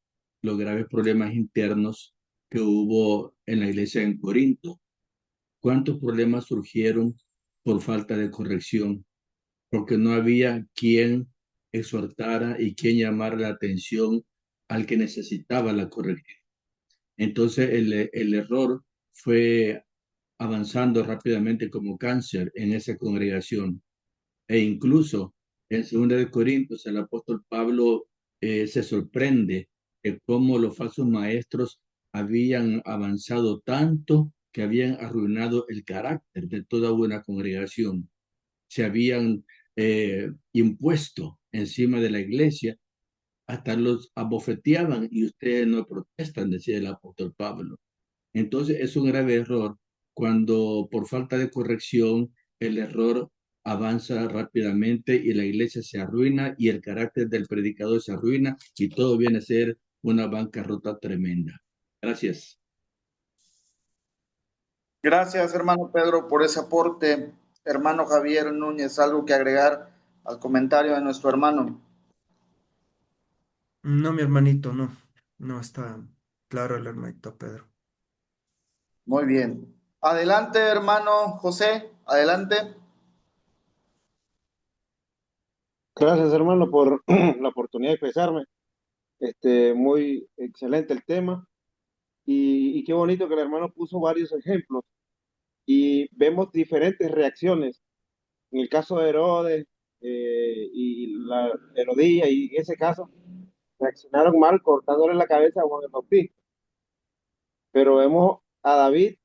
los graves problemas internos que hubo en la iglesia en Corinto. ¿Cuántos problemas surgieron por falta de corrección? Porque no había quien exhortara y quien llamara la atención al que necesitaba la corrección. Entonces el error fue avanzando rápidamente como cáncer en esa congregación. E incluso en 2 de Corintios el apóstol Pablo se sorprende de cómo los falsos maestros habían avanzado tanto que habían arruinado el carácter de toda una congregación. Se habían impuesto encima de la iglesia, hasta los abofeteaban y ustedes no protestan, decía el apóstol Pablo. Entonces es un grave error cuando por falta de corrección el error avanza rápidamente y la iglesia se arruina y el carácter del predicador se arruina y todo viene a ser una bancarrota tremenda. Gracias. Gracias, hermano Pedro, por ese aporte. Hermano Javier Núñez, ¿algo que agregar al comentario de nuestro hermano? No, mi hermanito, no. No está claro el hermanito Pedro. Muy bien. Adelante, hermano José, adelante. Gracias, hermano, por la oportunidad de expresarme. Muy excelente el tema y qué bonito que el hermano puso varios ejemplos y vemos diferentes reacciones. En el caso de Herodes y la Herodía y en ese caso reaccionaron mal cortándole la cabeza a Juan el Bautista. Pero vemos a David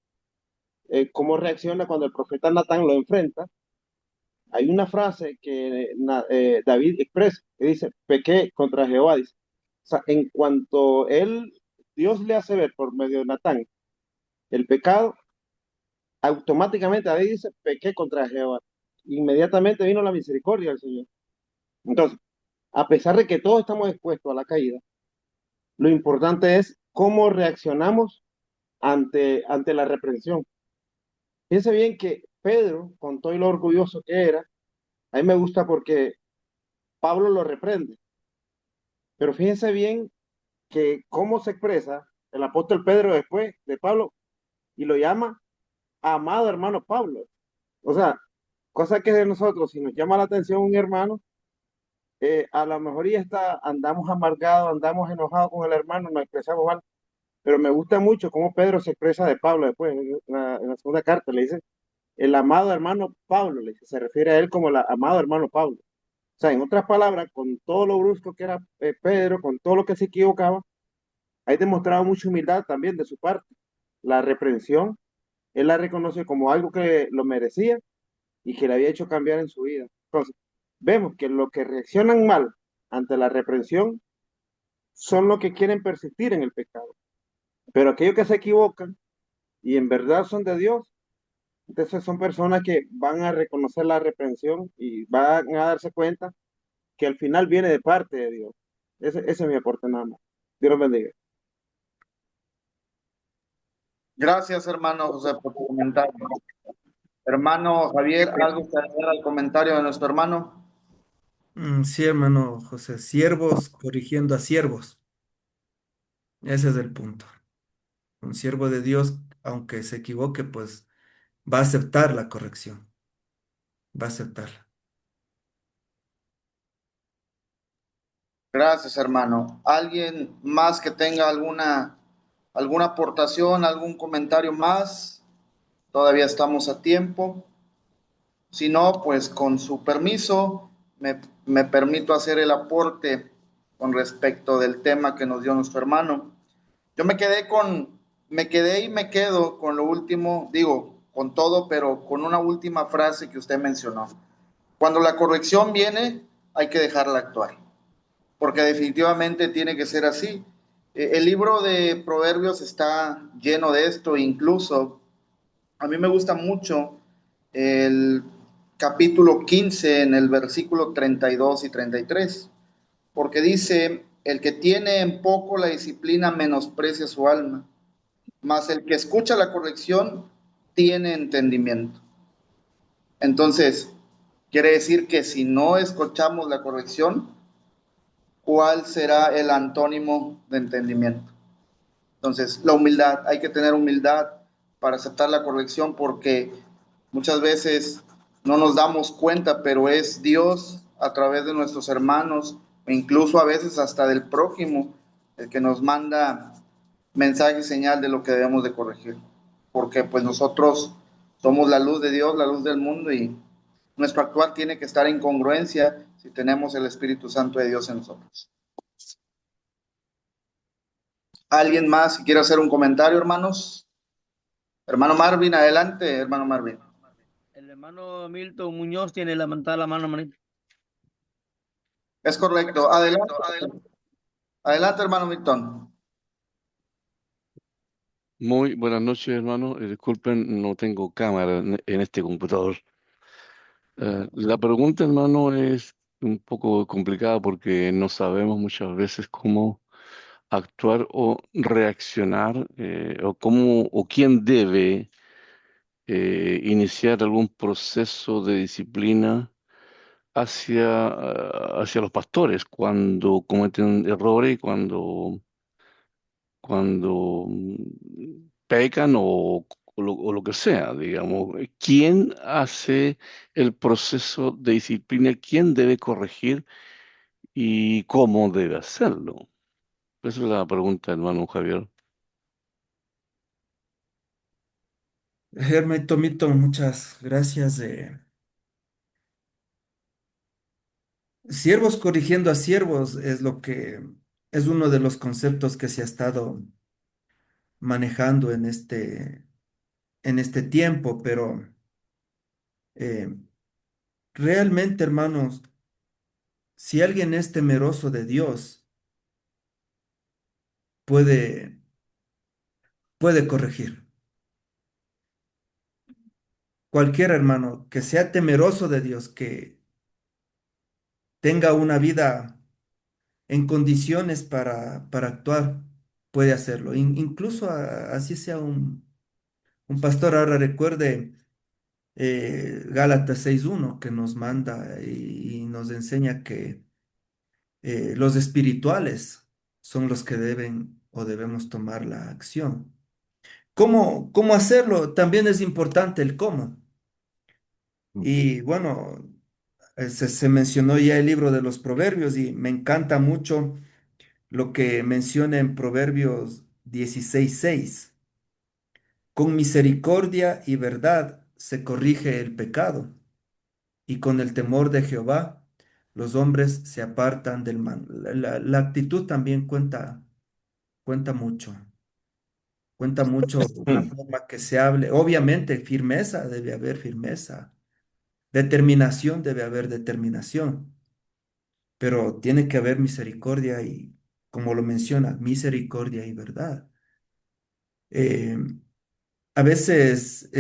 cómo reacciona cuando el profeta Natán lo enfrenta. Hay una frase que David expresa que dice, pequé contra Jehová. Dice. O sea, en cuanto Dios le hace ver por medio de Natán el pecado, automáticamente David dice, pequé contra Jehová. Inmediatamente vino la misericordia del Señor. Entonces, a pesar de que todos estamos expuestos a la caída, lo importante es cómo reaccionamos ante la reprensión. Piense bien que Pedro, con todo lo orgulloso que era, a mí me gusta porque Pablo lo reprende. Pero fíjense bien que cómo se expresa el apóstol Pedro después de Pablo y lo llama amado hermano Pablo. O sea, cosa que de nosotros, si nos llama la atención un hermano, a lo mejor ya andamos amargados, andamos enojados con el hermano, nos expresamos mal, pero me gusta mucho cómo Pedro se expresa de Pablo después, en la segunda carta, le dice, el amado hermano Pablo, le dice, se refiere a él como el amado hermano Pablo. O sea, en otras palabras, con todo lo brusco que era Pedro, con todo lo que se equivocaba, hay demostrado mucha humildad también de su parte. La reprensión, él la reconoce como algo que lo merecía y que le había hecho cambiar en su vida. Entonces, vemos que los que reaccionan mal ante la reprensión son los que quieren persistir en el pecado. Pero aquellos que se equivocan y en verdad son de Dios, entonces son personas que van a reconocer la reprensión y van a darse cuenta que al final viene de parte de Dios. Ese es mi aporte nada más. Dios los bendiga. Gracias, hermano José, por tu comentario. Hermano Javier, ¿algo que agregar al comentario de nuestro hermano? Sí, hermano José, siervos corrigiendo a siervos. Ese es el punto. Un siervo de Dios, aunque se equivoque, pues va a aceptar la corrección, va a aceptarla. Gracias, hermano. ¿Alguien más que tenga alguna aportación, algún comentario más? Todavía estamos a tiempo. Si no, pues con su permiso, me permito hacer el aporte con respecto del tema que nos dio nuestro hermano. Yo me quedé y me quedo con lo último, digo, con todo, pero con una última frase que usted mencionó. Cuando la corrección viene, hay que dejarla actuar, porque definitivamente tiene que ser así. El libro de Proverbios está lleno de esto, incluso a mí me gusta mucho el capítulo 15 en el versículo 32 y 33, porque dice, el que tiene en poco la disciplina menosprecia su alma, mas el que escucha la corrección tiene entendimiento. Entonces, quiere decir que si no escuchamos la corrección, ¿cuál será el antónimo de entendimiento? Entonces, la humildad, hay que tener humildad para aceptar la corrección porque muchas veces no nos damos cuenta, pero es Dios a través de nuestros hermanos, e incluso a veces hasta del prójimo, el que nos manda mensaje y señal de lo que debemos de corregir. Porque pues nosotros somos la luz de Dios, la luz del mundo y nuestro actuar tiene que estar en congruencia si tenemos el Espíritu Santo de Dios en nosotros. ¿Alguien más que quiera hacer un comentario, hermanos? Hermano Marvin, adelante, hermano Marvin. El hermano Milton Muñoz tiene levantada la mano, manito. Es correcto. Adelante, adelante, hermano Milton. Muy buenas noches, hermano. Disculpen, no tengo cámara en este computador. La pregunta, hermano, es un poco complicada porque no sabemos muchas veces cómo actuar o reaccionar o cómo o quién debe iniciar algún proceso de disciplina hacia los pastores cuando cometen errores y cuando pecan o lo que sea, digamos. ¿Quién hace el proceso de disciplina? ¿Quién debe corregir y cómo debe hacerlo? Esa es la pregunta, hermano Javier. Hermanito Milton, muchas gracias. Siervos corrigiendo a siervos es lo que es uno de los conceptos que se ha estado manejando en este tiempo, pero eh, realmente, hermanos, si alguien es temeroso de Dios, puede, puede corregir. Cualquier hermano que sea temeroso de Dios, que tenga una vida en condiciones para actuar, puede hacerlo. Incluso así sea un pastor. Ahora recuerde Gálatas 6:1 que nos manda y nos enseña que los espirituales son los que deben o debemos tomar la acción. ¿Cómo hacerlo? También es importante el cómo. Y bueno, se mencionó ya el libro de los Proverbios y me encanta mucho lo que menciona en Proverbios 16:6. Con misericordia y verdad se corrige el pecado, y con el temor de Jehová los hombres se apartan del mal. La actitud también cuenta mucho. Cuenta mucho la forma que se hable. Obviamente, firmeza, debe haber firmeza. Determinación, debe haber determinación. Pero tiene que haber misericordia y, como lo menciona, misericordia y verdad. Eh, a veces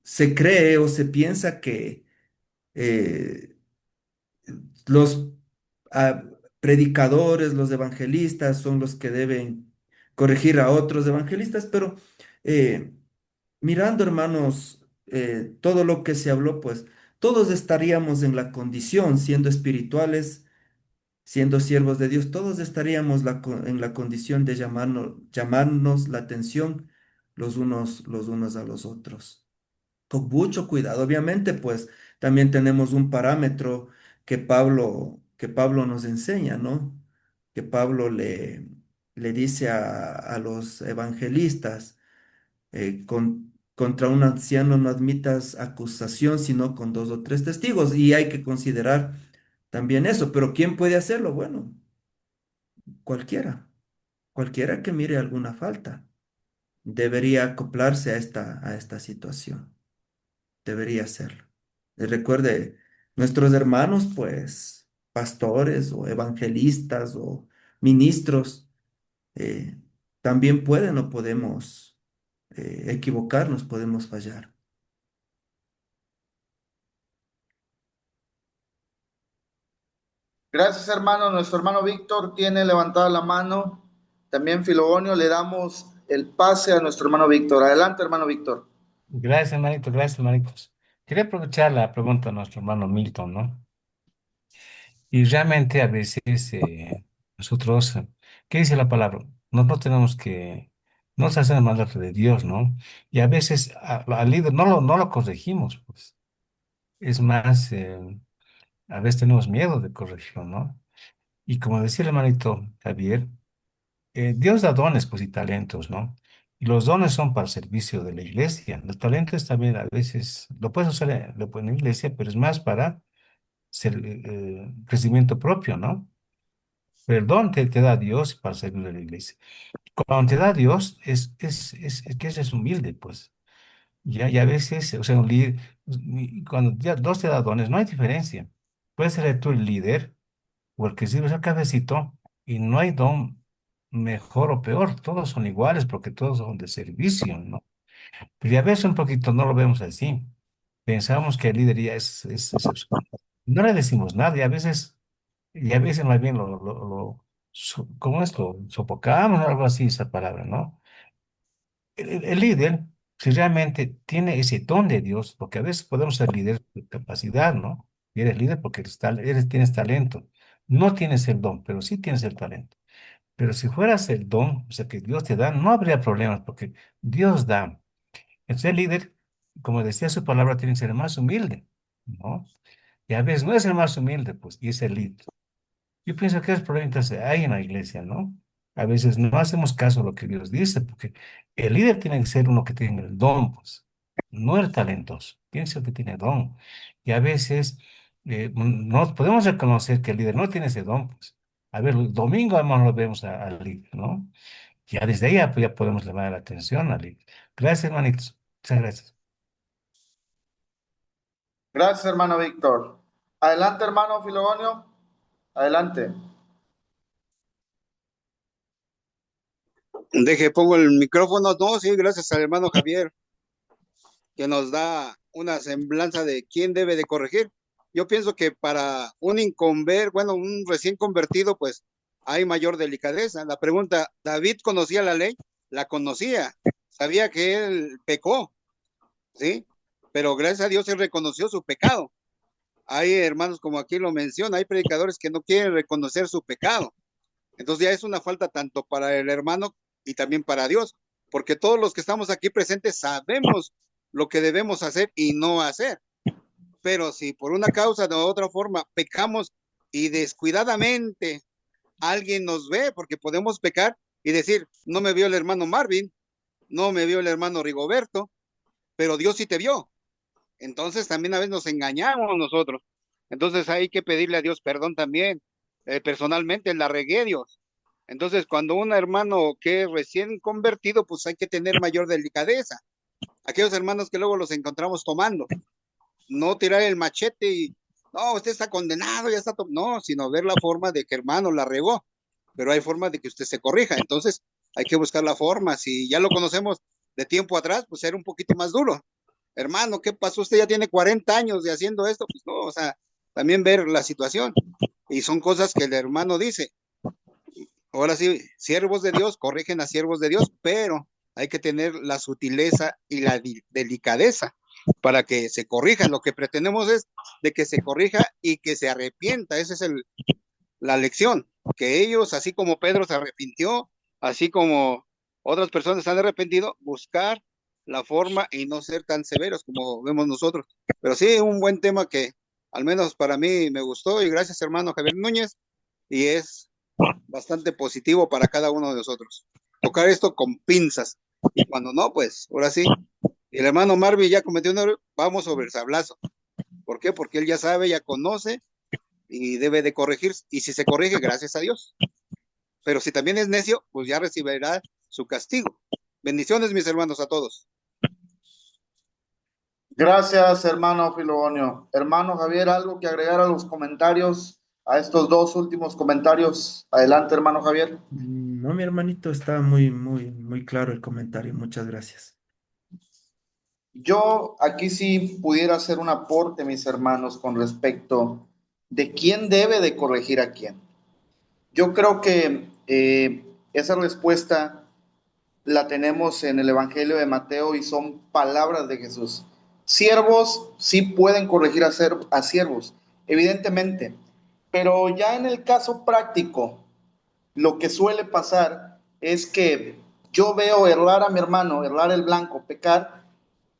se cree o se piensa que eh, los ah, predicadores, los evangelistas son los que deben corregir a otros evangelistas, pero eh, mirando, hermanos, todo lo que se habló, pues todos estaríamos en la condición, siendo espirituales, siendo siervos de Dios, todos estaríamos en la condición de llamarnos la atención los unos a los otros. Con mucho cuidado, obviamente, pues también tenemos un parámetro que Pablo nos enseña, ¿no? Que Pablo le dice a los evangelistas, contra un anciano no admitas acusación, sino con dos o tres testigos. Y hay que considerar también eso. Pero ¿quién puede hacerlo? Bueno, cualquiera. Cualquiera que mire alguna falta debería acoplarse a esta situación. Debería hacerlo. Y recuerde, nuestros hermanos, pues, pastores o evangelistas o ministros, eh, también pueden o podemos equivocarnos, podemos fallar. Gracias, hermano. Nuestro hermano Víctor tiene levantada la mano. También Filogonio, le damos el pase a nuestro hermano Víctor. Adelante, hermano Víctor. Gracias, hermanito, gracias, hermanitos. Quería aprovechar la pregunta de nuestro hermano Milton, ¿no? Y realmente a veces nosotros, ¿qué dice la palabra? Nosotros tenemos que, no se hace más de Dios, ¿no? Y a veces al líder no lo corregimos, pues. Es más, a veces tenemos miedo de corrección, ¿no? Y como decía el hermanito Javier, Dios da dones, pues, y talentos, ¿no? Y los dones son para el servicio de la iglesia. Los talentos también a veces lo puedes usar en la iglesia, pero es más para crecimiento propio, ¿no? Perdón te da Dios para servir a la iglesia. Cuando te da Dios, es que eres humilde, pues. Ya, y a veces, o sea, un líder, y cuando ya Dios te da dones, no hay diferencia. Puedes ser tú el líder o el que sirve el cafecito, y no hay don mejor o peor, todos son iguales porque todos son de servicio, ¿no? Pero ya a veces un poquito no lo vemos así. Pensamos que el líder ya no le decimos nada, y a veces más bien ¿cómo es? Lo sofocamos, algo así, esa palabra, ¿no? El líder, si realmente tiene ese don de Dios, porque a veces podemos ser líderes de capacidad, ¿no? Y eres líder porque tienes talento. No tienes el don, pero sí tienes el talento. Pero si fueras el don, o sea, que Dios te da, no habría problemas, porque Dios da. Entonces el líder, como decía su palabra, tiene que ser el más humilde, ¿no? Y a veces no es el más humilde, pues, y es el líder. Yo pienso que es problema entonces hay en la iglesia, ¿no? A veces no hacemos caso a lo que Dios dice, porque el líder tiene que ser uno que tiene el don, pues, no el talentoso, tiene que ser el que tiene don. Y a veces no podemos reconocer que el líder no tiene ese don, pues. A ver, el domingo además lo vemos al líder, ¿no? Ya desde ahí ya podemos llamar la atención al líder. Gracias, hermanitos. Muchas gracias. Gracias, hermano Víctor. Adelante, hermano Filogonio. Adelante. Deje, pongo el micrófono. No, sí, gracias al hermano Javier, que nos da una semblanza de quién debe de corregir. Yo pienso que para un recién convertido, pues hay mayor delicadeza. La pregunta, ¿David conocía la ley? La conocía, sabía que él pecó, ¿sí? Pero gracias a Dios él reconoció su pecado. Hay hermanos, como aquí lo menciona, hay predicadores que no quieren reconocer su pecado. Entonces ya es una falta tanto para el hermano y también para Dios, porque todos los que estamos aquí presentes sabemos lo que debemos hacer y no hacer. Pero si por una causa de otra forma pecamos y descuidadamente alguien nos ve, porque podemos pecar y decir, no me vio el hermano Marvin, no me vio el hermano Rigoberto, pero Dios sí te vio. Entonces también a veces nos engañamos nosotros. Entonces hay que pedirle a Dios perdón también. Personalmente la regué, Dios. Entonces cuando un hermano que es recién convertido, pues hay que tener mayor delicadeza. Aquellos hermanos que luego los encontramos tomando, no tirar el machete y, no, usted está condenado, ya está, no, sino ver la forma de que hermano la regó, pero hay forma de que usted se corrija. Entonces hay que buscar la forma. Si ya lo conocemos de tiempo atrás, pues ser un poquito más duro. Hermano, ¿qué pasó? Usted ya tiene 40 años de haciendo esto, pues no, o sea, también ver la situación. Y son cosas que el hermano dice. Ahora sí, siervos de Dios corrigen a siervos de Dios, pero hay que tener la sutileza y la delicadeza para que se corrija. Lo que pretendemos es de que se corrija y que se arrepienta. Esa es la lección, que ellos, así como Pedro se arrepintió, así como otras personas se han arrepentido, buscar la forma y no ser tan severos como vemos nosotros. Pero sí, un buen tema que al menos para mí me gustó, y gracias hermano Javier Núñez, y es bastante positivo para cada uno de nosotros. Tocar esto con pinzas, y cuando no, pues ahora sí. Y el hermano Marvin ya cometió un error, vamos sobre el sablazo. ¿Por qué? Porque él ya sabe, ya conoce y debe de corregir, y si se corrige, gracias a Dios. Pero si también es necio, pues ya recibirá su castigo. Bendiciones, mis hermanos, a todos. Gracias, hermano Filonio. Hermano Javier, ¿algo que agregar a los comentarios, a estos dos últimos comentarios? Adelante, hermano Javier. No, mi hermanito, está muy, muy, muy claro el comentario. Muchas gracias. Yo aquí sí pudiera hacer un aporte, mis hermanos, con respecto de quién debe de corregir a quién. Yo creo que esa respuesta la tenemos en el Evangelio de Mateo y son palabras de Jesús. Siervos sí pueden corregir a siervos, evidentemente, pero ya en el caso práctico, lo que suele pasar es que yo veo errar a mi hermano, errar el blanco, pecar,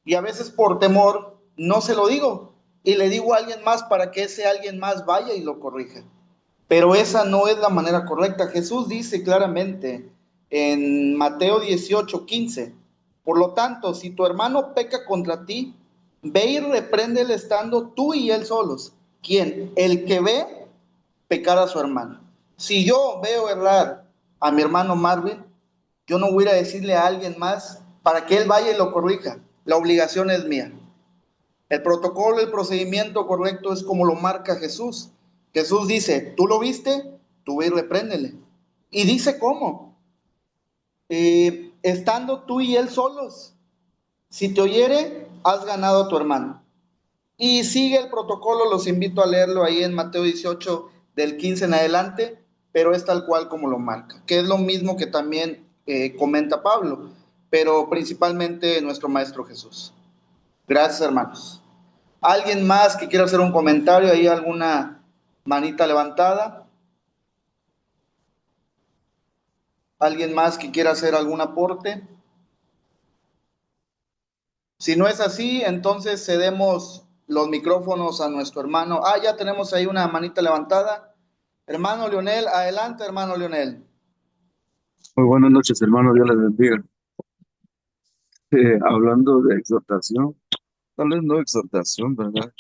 y a veces por temor no se lo digo y le digo a alguien más para que ese alguien más vaya y lo corrija. Pero esa no es la manera correcta. Jesús dice claramente en Mateo 18:15, por lo tanto, si tu hermano peca contra ti, ve y repréndele estando tú y él solos. ¿Quién? El que ve pecar a su hermano. Si yo veo errar a mi hermano Marvin, yo no voy a decirle a alguien más para que él vaya y lo corrija. La obligación es mía. El protocolo, el procedimiento correcto es como lo marca Jesús. Jesús dice, tú lo viste, tú ve y repréndele. Y dice cómo. Estando tú y él solos. Si te oyere, has ganado a tu hermano. Y sigue el protocolo, los invito a leerlo ahí en Mateo 18, del 15 en adelante, pero es tal cual como lo marca, que es lo mismo que también comenta Pablo, pero principalmente nuestro Maestro Jesús. Gracias, hermanos. ¿Alguien más que quiera hacer un comentario? ¿Hay alguna manita levantada? ¿Alguien más que quiera hacer algún aporte? Si no es así, entonces cedemos los micrófonos a nuestro hermano. Ya tenemos ahí una manita levantada. Hermano Leonel, adelante, hermano Leonel. Muy buenas noches, hermano. Dios les bendiga. Hablando de exhortación, tal vez no exhortación, ¿verdad?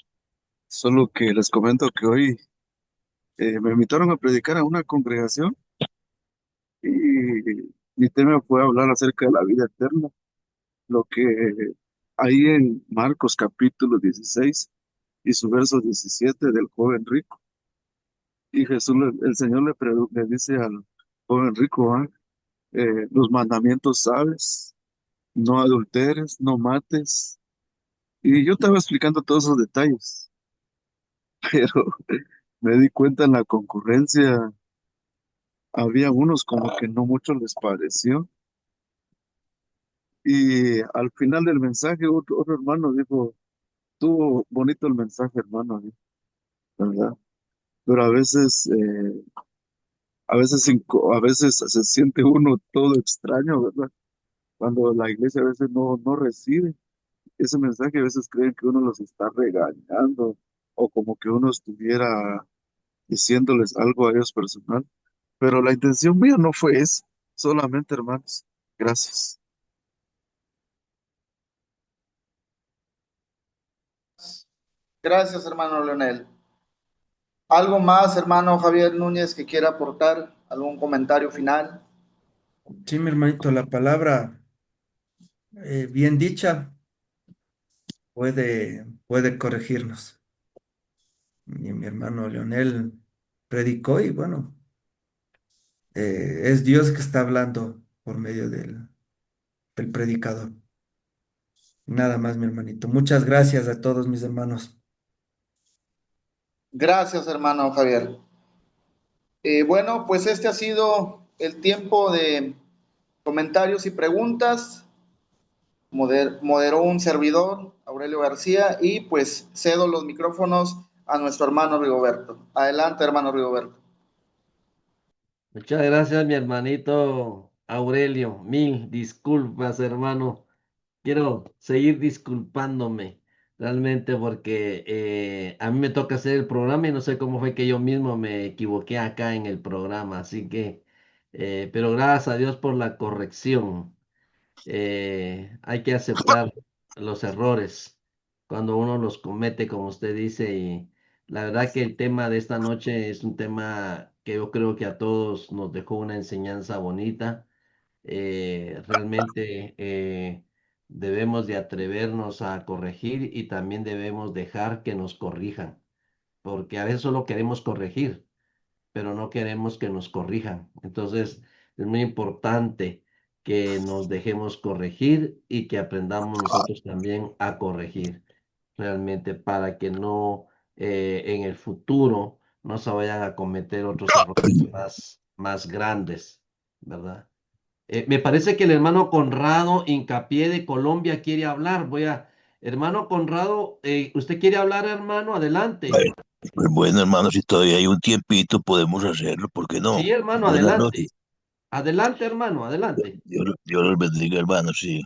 Solo que les comento que hoy me invitaron a predicar a una congregación y mi tema fue hablar acerca de la vida eterna, lo que ahí en Marcos capítulo 16 y su verso 17 del joven rico. Y Jesús, el Señor le dice al joven rico, los mandamientos sabes, no adulteres, no mates. Y yo estaba explicando todos esos detalles, pero me di cuenta en la concurrencia, había unos como que no mucho les pareció. Y al final del mensaje, otro hermano dijo, tuvo bonito el mensaje, hermano, dijo, ¿verdad? Pero a veces se siente uno todo extraño, ¿verdad? Cuando la iglesia a veces no recibe ese mensaje, a veces creen que uno los está regañando o como que uno estuviera diciéndoles algo a ellos personal. Pero la intención mía no fue eso, solamente hermanos. Gracias. Gracias, hermano Leonel. ¿Algo más, hermano Javier Núñez, que quiera aportar? ¿Algún comentario final? Sí, mi hermanito, la palabra bien dicha puede corregirnos. Y mi hermano Leonel predicó y bueno, es Dios que está hablando por medio del predicador. Nada más, mi hermanito. Muchas gracias a todos mis hermanos. Gracias, hermano Javier. Bueno, pues este ha sido el tiempo de comentarios y preguntas. Moderó un servidor, Aurelio García, y pues cedo los micrófonos a nuestro hermano Rigoberto. Adelante, hermano Rigoberto. Muchas gracias, mi hermanito Aurelio. Mil disculpas, hermano. Quiero seguir disculpándome realmente porque a mí me toca hacer el programa y no sé cómo fue que yo mismo me equivoqué acá en el programa. Así que, pero gracias a Dios por la corrección. Hay que aceptar los errores cuando uno los comete, como usted dice, y la verdad que el tema de esta noche es un tema que yo creo que a todos nos dejó una enseñanza bonita. Realmente debemos de atrevernos a corregir y también debemos dejar que nos corrijan, porque a veces solo queremos corregir pero no queremos que nos corrijan. Entonces, es muy importante que nos dejemos corregir y que aprendamos nosotros también a corregir, realmente para que no en el futuro no se vayan a cometer otros errores más grandes, ¿verdad? Me parece que el hermano Conrado Hincapié de Colombia quiere hablar. Hermano Conrado, ¿usted quiere hablar, hermano? Adelante. Bueno, pues bueno, hermano, si todavía hay un tiempito, podemos hacerlo, ¿por qué no? Sí, hermano, Buenas noches. adelante. Adelante, hermano, adelante. Dios los bendiga, hermano, sí.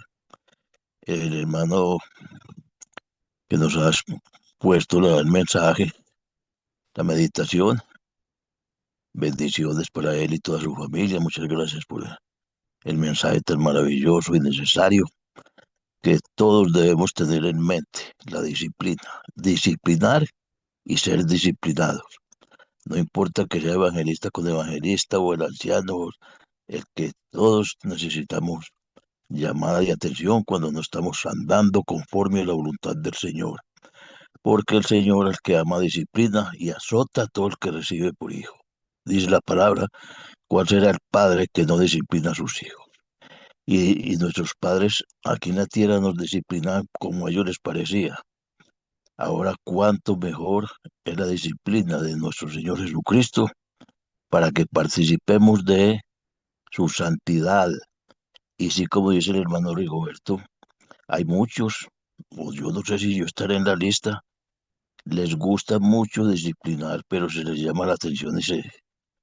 El hermano que nos has puesto el mensaje, la meditación, bendiciones para él y toda su familia. Muchas gracias por el mensaje tan maravilloso y necesario que todos debemos tener en mente, la disciplina. Disciplinar y ser disciplinados. No importa que sea evangelista con evangelista o el anciano, el que todos necesitamos llamada de atención cuando no estamos andando conforme a la voluntad del Señor, porque el Señor es el que ama, disciplina y azota a todo el que recibe por hijo. Dice la palabra, ¿cuál será el padre que no disciplina a sus hijos? Y nuestros padres aquí en la tierra nos disciplinaban como a ellos les parecía. Ahora, cuánto mejor es la disciplina de nuestro Señor Jesucristo para que participemos de su santidad. Y sí, como dice el hermano Rigoberto, hay muchos, o yo no sé si yo estaré en la lista, les gusta mucho disciplinar, pero se les llama la atención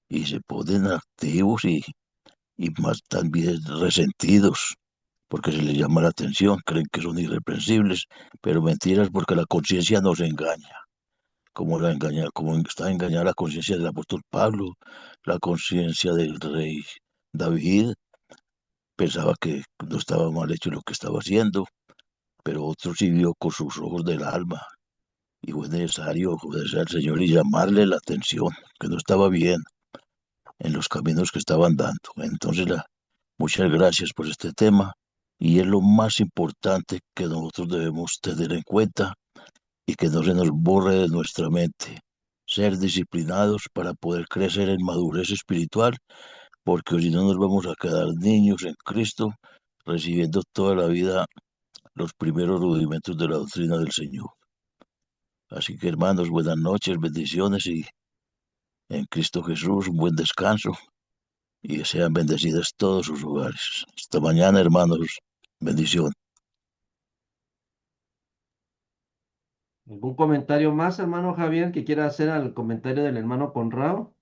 y se ponen activos y más también resentidos, porque se les llama la atención, creen que son irreprensibles, pero mentiras porque la conciencia nos engaña, como está engañada la conciencia del apóstol Pablo, la conciencia del rey David, pensaba que no estaba mal hecho lo que estaba haciendo, pero otro sí vio con sus ojos del alma y fue necesario obedecer al Señor y llamarle la atención, que no estaba bien en los caminos que estaban dando. Entonces, muchas gracias por este tema y es lo más importante que nosotros debemos tener en cuenta y que no se nos borre de nuestra mente. Ser disciplinados para poder crecer en madurez espiritual, porque si no nos vamos a quedar niños en Cristo, recibiendo toda la vida los primeros rudimentos de la doctrina del Señor. Así que hermanos, buenas noches, bendiciones y en Cristo Jesús un buen descanso y sean bendecidas todos sus hogares. Hasta mañana, hermanos. Bendición. ¿Algún comentario más, hermano Javier, que quiera hacer al comentario del hermano Conrado?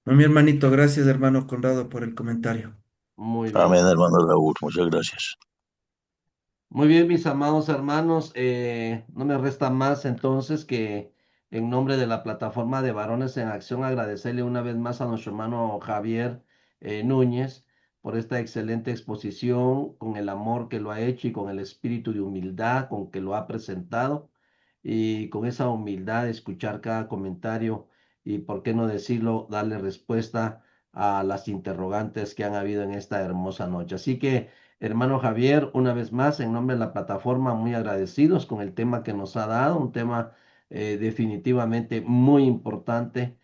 No, mi hermanito, gracias, hermano Conrado, por el comentario. Muy bien. Amén, hermano Raúl. Muchas gracias. Muy bien, mis amados hermanos, no me resta más entonces que en nombre de la plataforma de Varones en Acción agradecerle una vez más a nuestro hermano Javier Núñez por esta excelente exposición, con el amor que lo ha hecho y con el espíritu de humildad con que lo ha presentado y con esa humildad de escuchar cada comentario y, por qué no decirlo, darle respuesta a las interrogantes que han habido en esta hermosa noche. Así que... Hermano Javier, una vez más, en nombre de la plataforma, muy agradecidos con el tema que nos ha dado, un tema definitivamente muy importante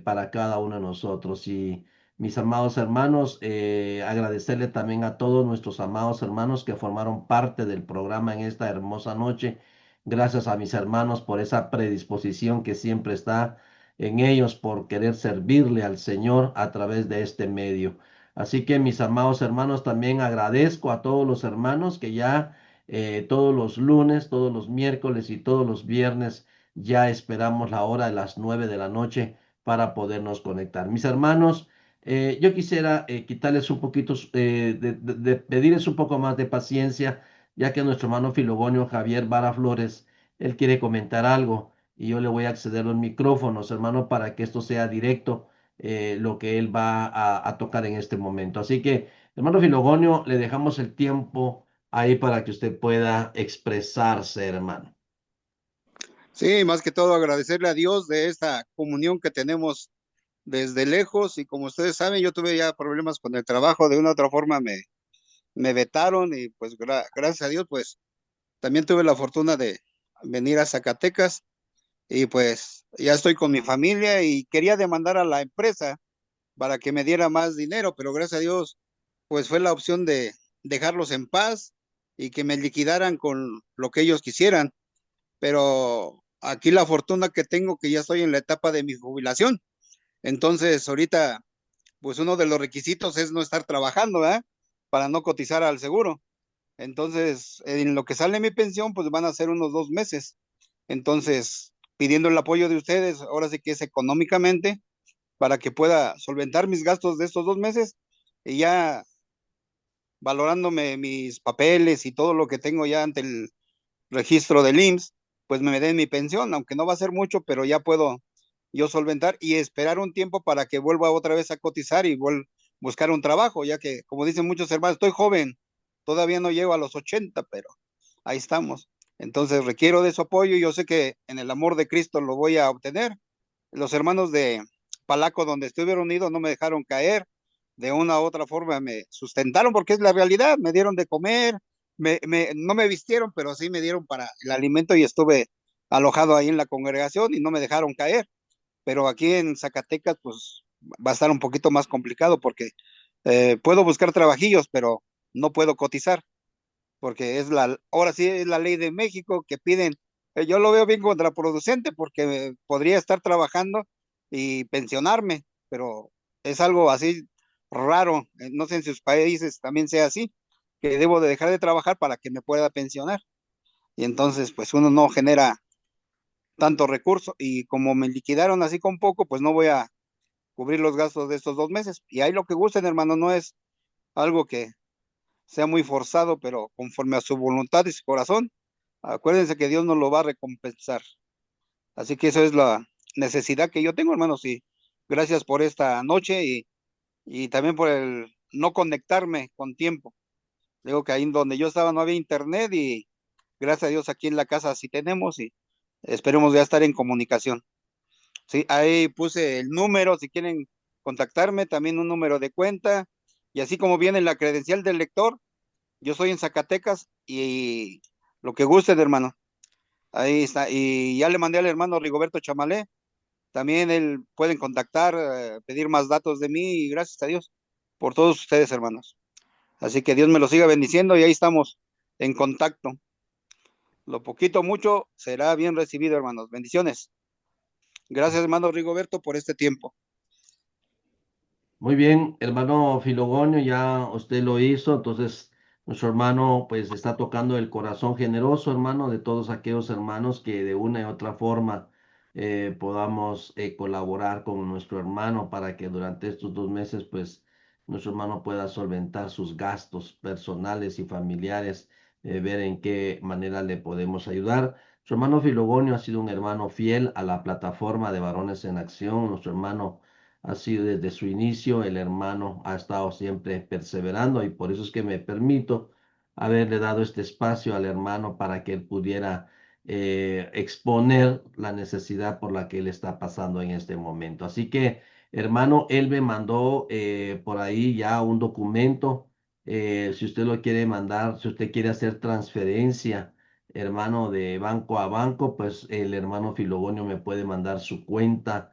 para cada uno de nosotros. Y mis amados hermanos, agradecerle también a todos nuestros amados hermanos que formaron parte del programa en esta hermosa noche. Gracias a mis hermanos por esa predisposición que siempre está en ellos por querer servirle al Señor a través de este medio. Así que mis amados hermanos, también agradezco a todos los hermanos que ya todos los lunes, todos los miércoles y todos los viernes ya esperamos la hora de las 9 de la noche para podernos conectar. Mis hermanos, yo quisiera quitarles un poquito, de pedirles un poco más de paciencia, ya que nuestro hermano Filogonio Javier Vara Flores, él quiere comentar algo y yo le voy a acceder los micrófonos, hermano, para que esto sea directo, lo que él va a tocar en este momento. Así que, hermano Filogonio, le dejamos el tiempo ahí para que usted pueda expresarse, hermano. Sí, más que todo agradecerle a Dios de esta comunión que tenemos desde lejos y como ustedes saben, yo tuve ya problemas con el trabajo, de una u otra forma me vetaron y pues gracias a Dios pues también tuve la fortuna de venir a Zacatecas y pues ya estoy con mi familia y quería demandar a la empresa para que me diera más dinero, pero gracias a Dios pues fue la opción de dejarlos en paz y que me liquidaran con lo que ellos quisieran, pero aquí la fortuna que tengo que ya estoy en la etapa de mi jubilación, entonces ahorita pues uno de los requisitos es no estar trabajando, ¿verdad? Para no cotizar al seguro. Entonces, en lo que sale mi pensión, pues van a ser unos 2 meses. Entonces, pidiendo el apoyo de ustedes, ahora sí que es económicamente, para que pueda solventar mis gastos de estos 2 meses y ya valorándome mis papeles y todo lo que tengo ya ante el registro del IMSS, pues me den mi pensión, aunque no va a ser mucho, pero ya puedo yo solventar y esperar un tiempo para que vuelva otra vez a cotizar y buscar un trabajo, ya que, como dicen muchos hermanos, estoy joven, todavía no llego a los 80, pero ahí estamos. Entonces requiero de su apoyo y yo sé que en el amor de Cristo lo voy a obtener. Los hermanos de Palaco, donde estuve reunido, no me dejaron caer. De una u otra forma me sustentaron porque es la realidad. Me dieron de comer, no me vistieron, pero sí me dieron para el alimento y estuve alojado ahí en la congregación y no me dejaron caer. Pero aquí en Zacatecas, pues va a estar un poquito más complicado porque puedo buscar trabajillos, pero no puedo cotizar porque ahora sí es la ley de México que piden, yo lo veo bien contraproducente porque podría estar trabajando y pensionarme, pero es algo así raro, no sé en sus países también sea así, que debo de dejar de trabajar para que me pueda pensionar. Y entonces, pues uno no genera tanto recurso y como me liquidaron así con poco, pues no voy a cubrir los gastos de estos 2 meses. Y ahí lo que gusten, hermano, no es algo que sea muy forzado, pero conforme a su voluntad y su corazón, acuérdense que Dios nos lo va a recompensar. Así que eso es la necesidad que yo tengo, hermanos, y gracias por esta noche y también por el no conectarme con tiempo. Digo que ahí donde yo estaba no había internet y gracias a Dios aquí en la casa sí tenemos y esperemos ya estar en comunicación. Sí, ahí puse el número si quieren contactarme, también un número de cuenta y así como viene la credencial del lector, yo soy en Zacatecas y lo que guste, hermano. Ahí está. Y ya le mandé al hermano Rigoberto Chamalé. También él pueden contactar, pedir más datos de mí y gracias a Dios por todos ustedes, hermanos. Así que Dios me los siga bendiciendo y ahí estamos en contacto. Lo poquito o mucho será bien recibido, hermanos. Bendiciones. Gracias, hermano Rigoberto, por este tiempo. Muy bien, hermano Filogonio, ya usted lo hizo, entonces nuestro hermano pues está tocando el corazón generoso, hermano, de todos aquellos hermanos que de una y otra forma podamos colaborar con nuestro hermano para que durante estos 2 meses pues nuestro hermano pueda solventar sus gastos personales y familiares, ver en qué manera le podemos ayudar. Nuestro hermano Filogonio ha sido un hermano fiel a la plataforma de Varones en Acción, nuestro hermano ha sido desde su inicio, el hermano ha estado siempre perseverando y por eso es que me permito haberle dado este espacio al hermano para que él pudiera exponer la necesidad por la que él está pasando en este momento. Así que, hermano, él me mandó por ahí ya un documento. Si usted lo quiere mandar, si usted quiere hacer transferencia, hermano, de banco a banco, pues el hermano Filogonio me puede mandar su cuenta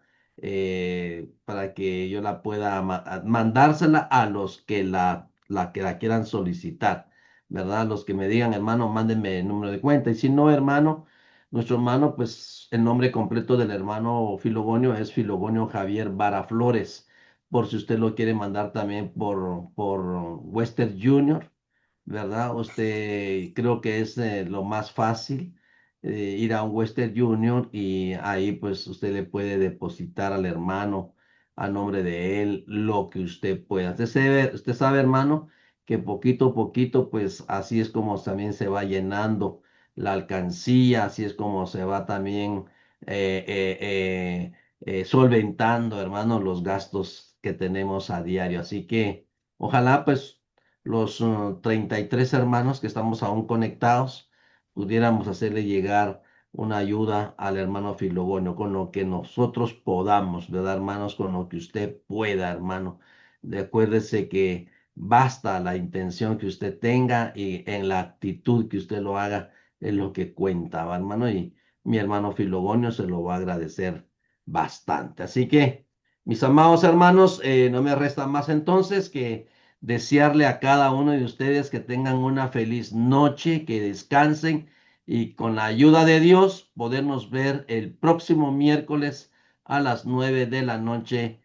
para que yo la pueda mandársela a los que la quieran solicitar, ¿verdad? Los que me digan, hermano, mándenme el número de cuenta. Y si no, hermano, nuestro hermano, pues el nombre completo del hermano Filogonio es Filogonio Javier Vara Flores. por si usted lo quiere mandar también por Western Junior, ¿verdad? Usted creo que es lo más fácil, ir a un Western Junior y ahí pues usted le puede depositar al hermano a nombre de él lo que usted pueda. Usted sabe, hermano, que poquito a poquito pues así es como también se va llenando la alcancía, así es como se va también eh, eh, solventando, hermano, los gastos que tenemos a diario. Así que ojalá pues los 33 hermanos que estamos aún conectados pudiéramos hacerle llegar una ayuda al hermano Filogonio con lo que nosotros podamos, ¿verdad, hermanos? Con lo que usted pueda, hermano. Acuérdese que basta la intención que usted tenga y en la actitud que usted lo haga es lo que cuenta, ¿va, hermano? Y mi hermano Filogonio se lo va a agradecer bastante. Así que, mis amados hermanos, no me resta más entonces que desearle a cada uno de ustedes que tengan una feliz noche, que descansen y con la ayuda de Dios podernos ver el próximo miércoles a las 9 de la noche